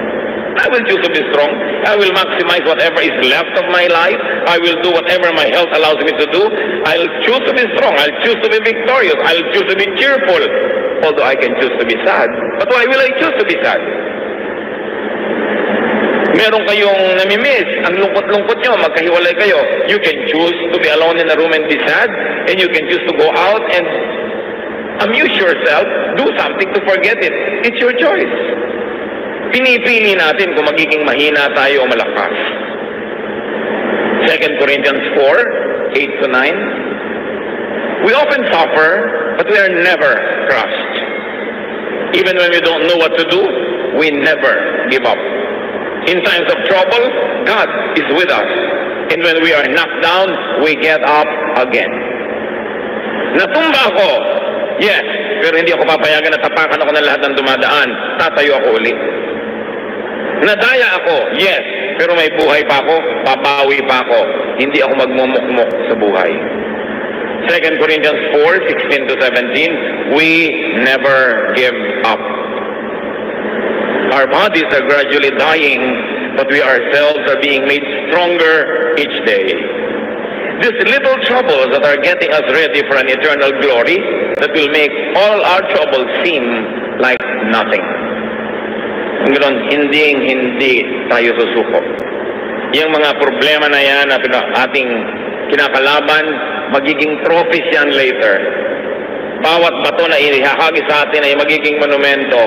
I will choose to be strong. I will maximize whatever is left of my life. I will do whatever my health allows me to do. I'll choose to be strong. I'll choose to be victorious. I'll choose to be cheerful. Although I can choose to be sad. But why will I choose to be sad? Meron kayong namimiss, ang lungkot-lungkot nyo, magkahiwalay kayo. You can choose to be alone in a room and be sad, and you can choose to go out and amuse yourself, do something to forget it. It's your choice. Pinipili natin kung magiging mahina tayo o malakas. 2 Corinthians 4, 8 to 9. We often suffer, but we are never crushed. Even when we don't know what to do, we never give up. In times of trouble, God is with us. And when we are knocked down, we get up again. Natumba ako, yes, pero hindi ako papayagan na tapakan ako ng lahat ng dumadaan. Tatayo ako ulit. Nadaya ako, yes, pero may buhay pa ako, babawi pa ako. Hindi ako magmumukmok sa buhay. 2 Corinthians 4, 16 to 17, we never give up. Our bodies are gradually dying, but we ourselves are being made stronger each day. These little troubles that are getting us ready for an eternal glory that will make all our troubles seem like nothing. Ngayon, hindi tayo susuko. Yung mga problema na yan na ating kinakalaban, magiging trophies yan later. Bawat bato na ihahagi sa atin ay magiging monumento.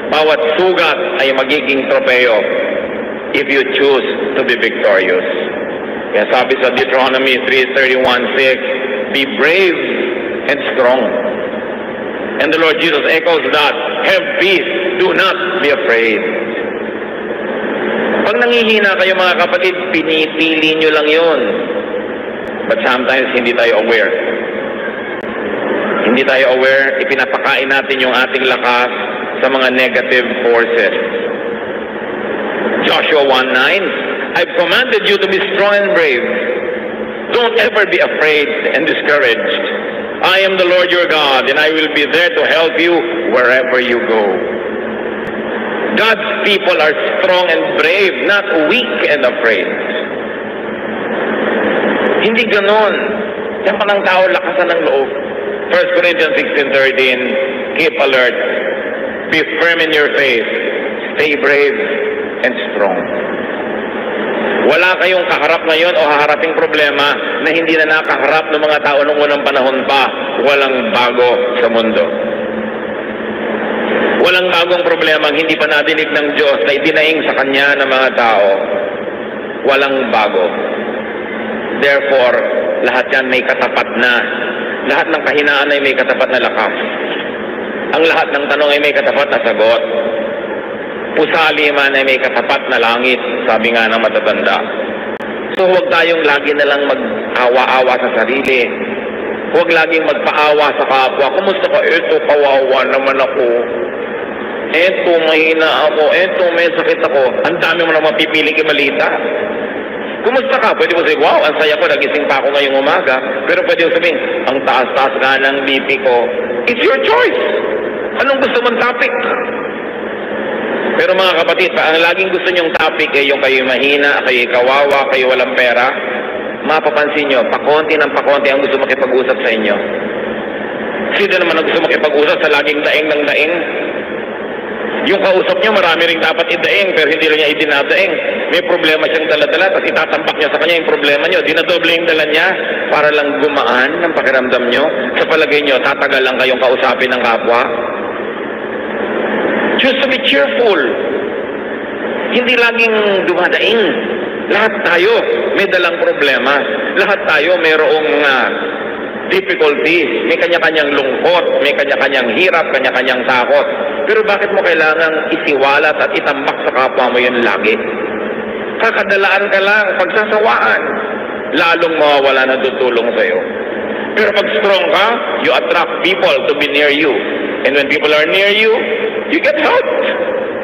Bawat sugat ay magiging tropeo if you choose to be victorious. Kaya sabi sa Deuteronomy 3:31-6, be brave and strong. And the Lord Jesus echoes that, have peace, do not be afraid. Pag nangihina kayo mga kapatid, pinipili nyo lang yun. But sometimes hindi tayo aware. Hindi tayo aware, ipinapakain natin yung ating lakas sa mga negative forces. Joshua 1:9, I've commanded you to be strong and brave. Don't ever be afraid and discouraged. I am the Lord your God, and I will be there to help you wherever you go. God's people are strong and brave, not weak and afraid. Hindi ganon. Diyan pa ng tao lakasan ng loob. 1 Corinthians 16:13, keep alert, be firm in your faith, stay brave and strong. Wala kayong kaharap ngayon o haharaping problema na hindi na nakaharap ng mga tao noong unang panahon pa. Walang bago sa mundo. Walang bagong problema ang hindi pa nadinig ng Diyos na idinaing sa Kanya ng mga tao. Walang bago. Therefore, lahat yan may katapat na. Lahat ng kahinaan ay may katapat na lakas. Ang lahat ng tanong ay may katapat na sagot. Pusali man ay may katapat na langit, sabi nga ng matatanda. So huwag tayong lagi na lang mag-awa-awa sa sarili. Huwag laging magpaawa sa kapwa. Kumusta ka? Eto, kawawa naman ako. Eto, mahina ako. Eto, may sakit ako. Ang dami mo na mapipiling imalita. Kumusta ka? Pwede mo sabihin, wow, ang saya ko, nagising pa ako ngayong umaga. Pero pwede mo sabihin, ang taas-taas nga ng BP ko. It's your choice. Anong gusto mong topic? Pero mga kapatid, ang laging gusto nyong topic ay yung kayo mahina, kayo kawawa, kayo walang pera, mapapansin nyo, pakonti ng pakonti ang gusto makipag-usap sa inyo. Sino naman ang gusto makipag-usap sa laging daing ng daing? Yung kausap nyo, marami rin dapat idaing, pero hindi rin niya idinadaing. May problema siyang dala-dala, tapos itatambak niya sa kanya yung problema nyo. Dinadoble yung dala niya para lang gumaan ng pakiramdam nyo. Sa palagay nyo, tatagal lang kayong kausapin ng kapwa. Choose to be cheerful. Hindi laging dumadaing. Lahat tayo may dalang problema. Lahat tayo mayroong difficulties. May kanya-kanyang lungkot, may kanya-kanyang hirap, kanya-kanyang takot. Pero bakit mo kailangang isiwalat at itambak sa kapwa mo yun lagi? Kakadalaan ka lang, pagsasawaan. Lalong mawawala na tutulong sa'yo. Pero pag strong ka, you attract people to be near you. And when people are near you, you get help,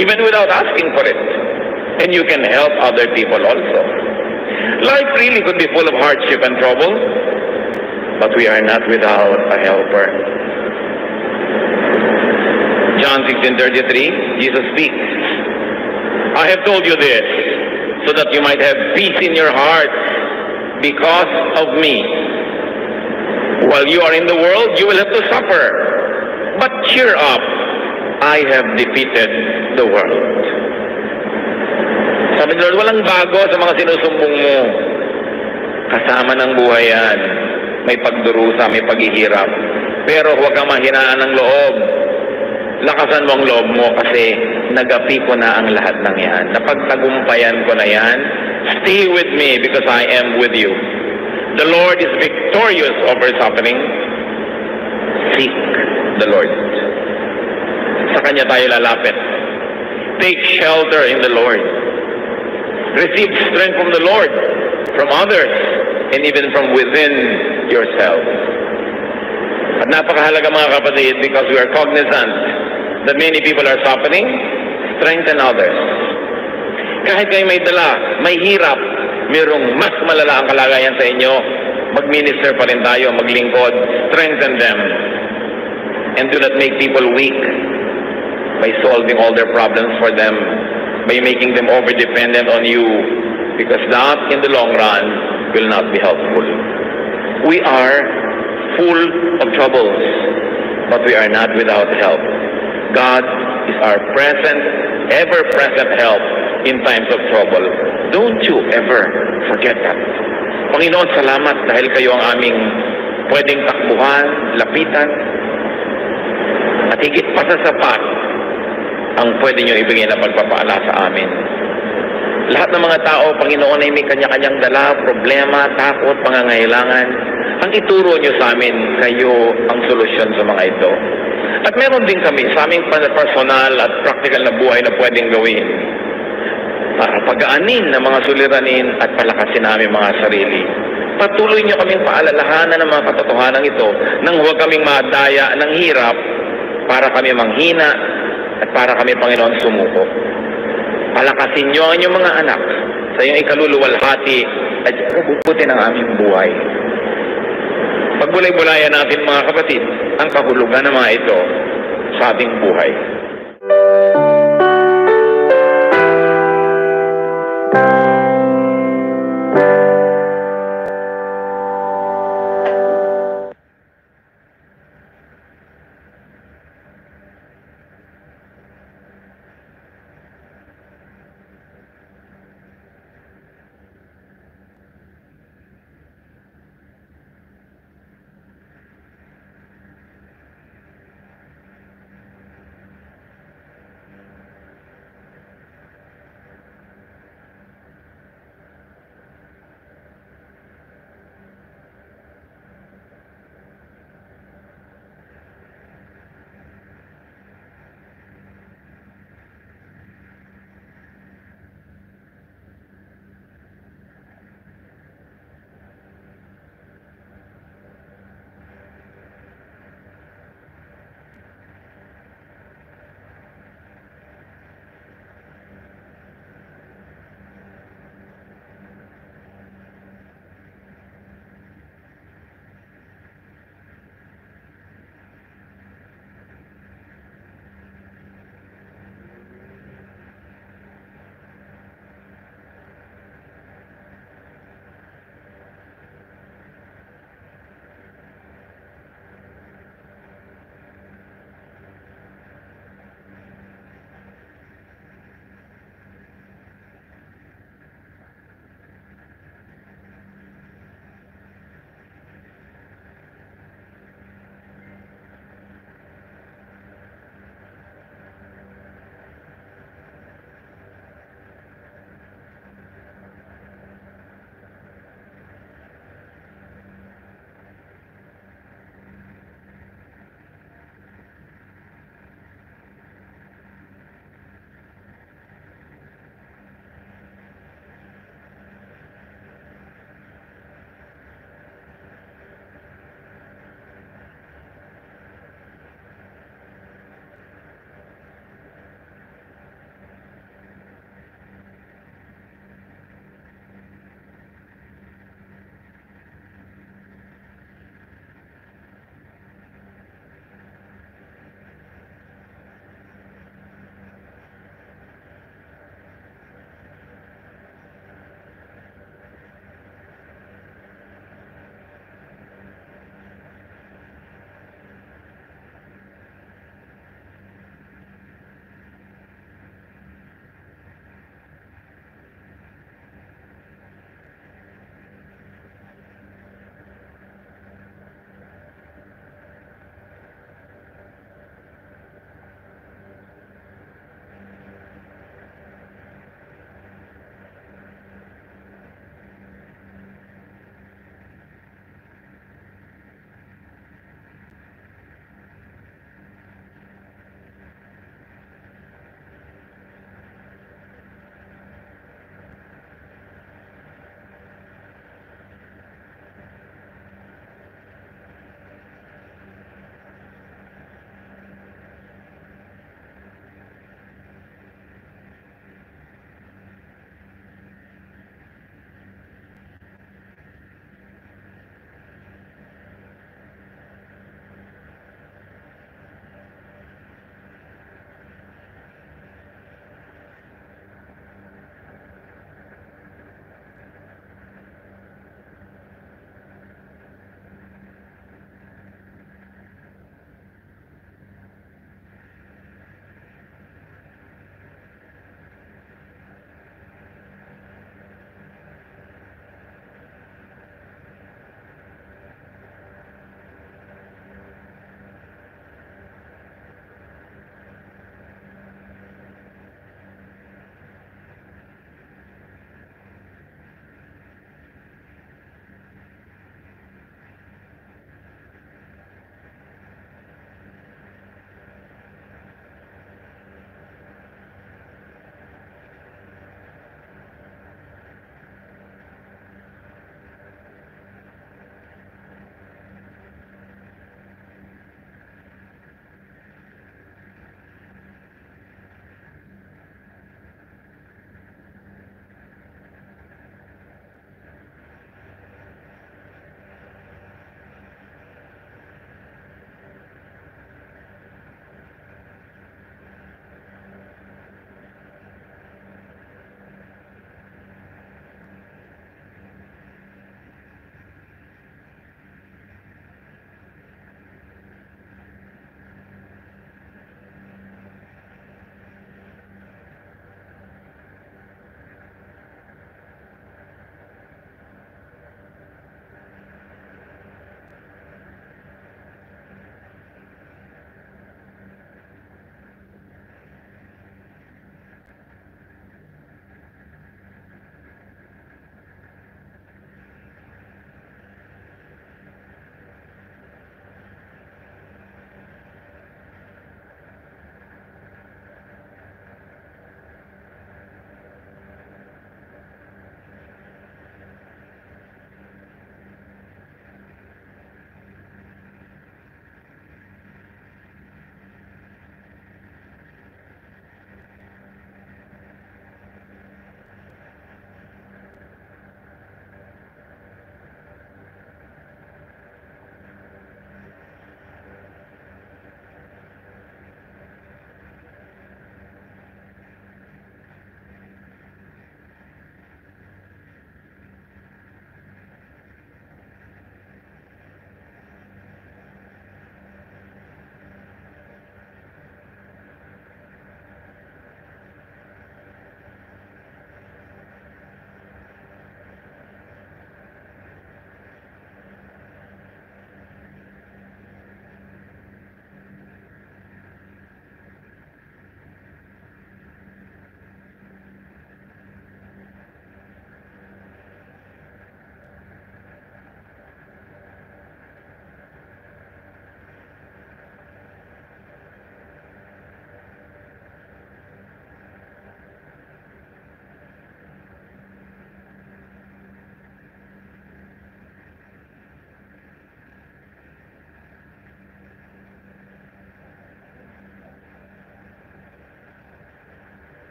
even without asking for it. And you can help other people also. Life really could be full of hardship and trouble, but we are not without a helper. John 16:33, Jesus speaks. I have told you this, so that you might have peace in your heart because of me. While you are in the world, you will have to suffer. But cheer up, I have defeated the world. Sabi ni Lord, walang bago sa mga sinusumbong mo. Kasama ng buhay yan. May pagdurusa, may paghihirap. Pero huwag kang mahinaan ng loob. Lakasan mo ang loob mo kasi nagapi ko na ang lahat ng yan. Napagtagumpayan ko na yan. Stay with me because I am with you. The Lord is victorious over suffering. Seek the Lord. Sa Kanya tayo lalapit. Take shelter in the Lord. Receive strength from the Lord, from others, and even from within yourself. At napakahalaga mga kapatid, because we are cognizant that many people are suffering, strengthen others. Kahit kayo may dala, may hirap, mayroong mas malala ang kalagayan sa inyo, mag-minister pa rin tayo, maglingkod, strengthen them. And do not make people weak by solving all their problems for them, by making them over-dependent on you, because that, in the long run, will not be helpful. We are full of troubles, but we are not without help. God is our present, ever-present help in times of trouble. Don't you ever forget that. Panginoon, salamat dahil kayo ang aming pwedeng takbuhan, lapitan, at higit pa sa sapat ang pwede nyo ibigay na pagpapaala sa amin. Lahat ng mga tao, Panginoon, ay may kanya-kanyang dala, problema, takot, pangangailangan. Ang ituro nyo sa amin, kayo ang solusyon sa mga ito. At meron din kami sa aming personal at practical na buhay na pwedeng gawin para pagaanin ng mga suliranin at palakasin namin mga sarili. Patuloy nyo kaming paalalahanan ng mga katotohanan ito nang huwag kaming madaya ng hirap para kami manghina at para kami, Panginoon, sumuko. Palakasin nyo ang inyong mga anak sa iyong ikaluluwalhati at kabubuti ng aming buhay. Pagbulay-bulayan natin, mga kapatid, ang kahulugan ng mga ito sa ating buhay.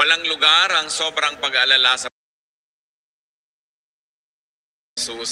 Walang lugar ang sobrang pag-aalala sa Jesus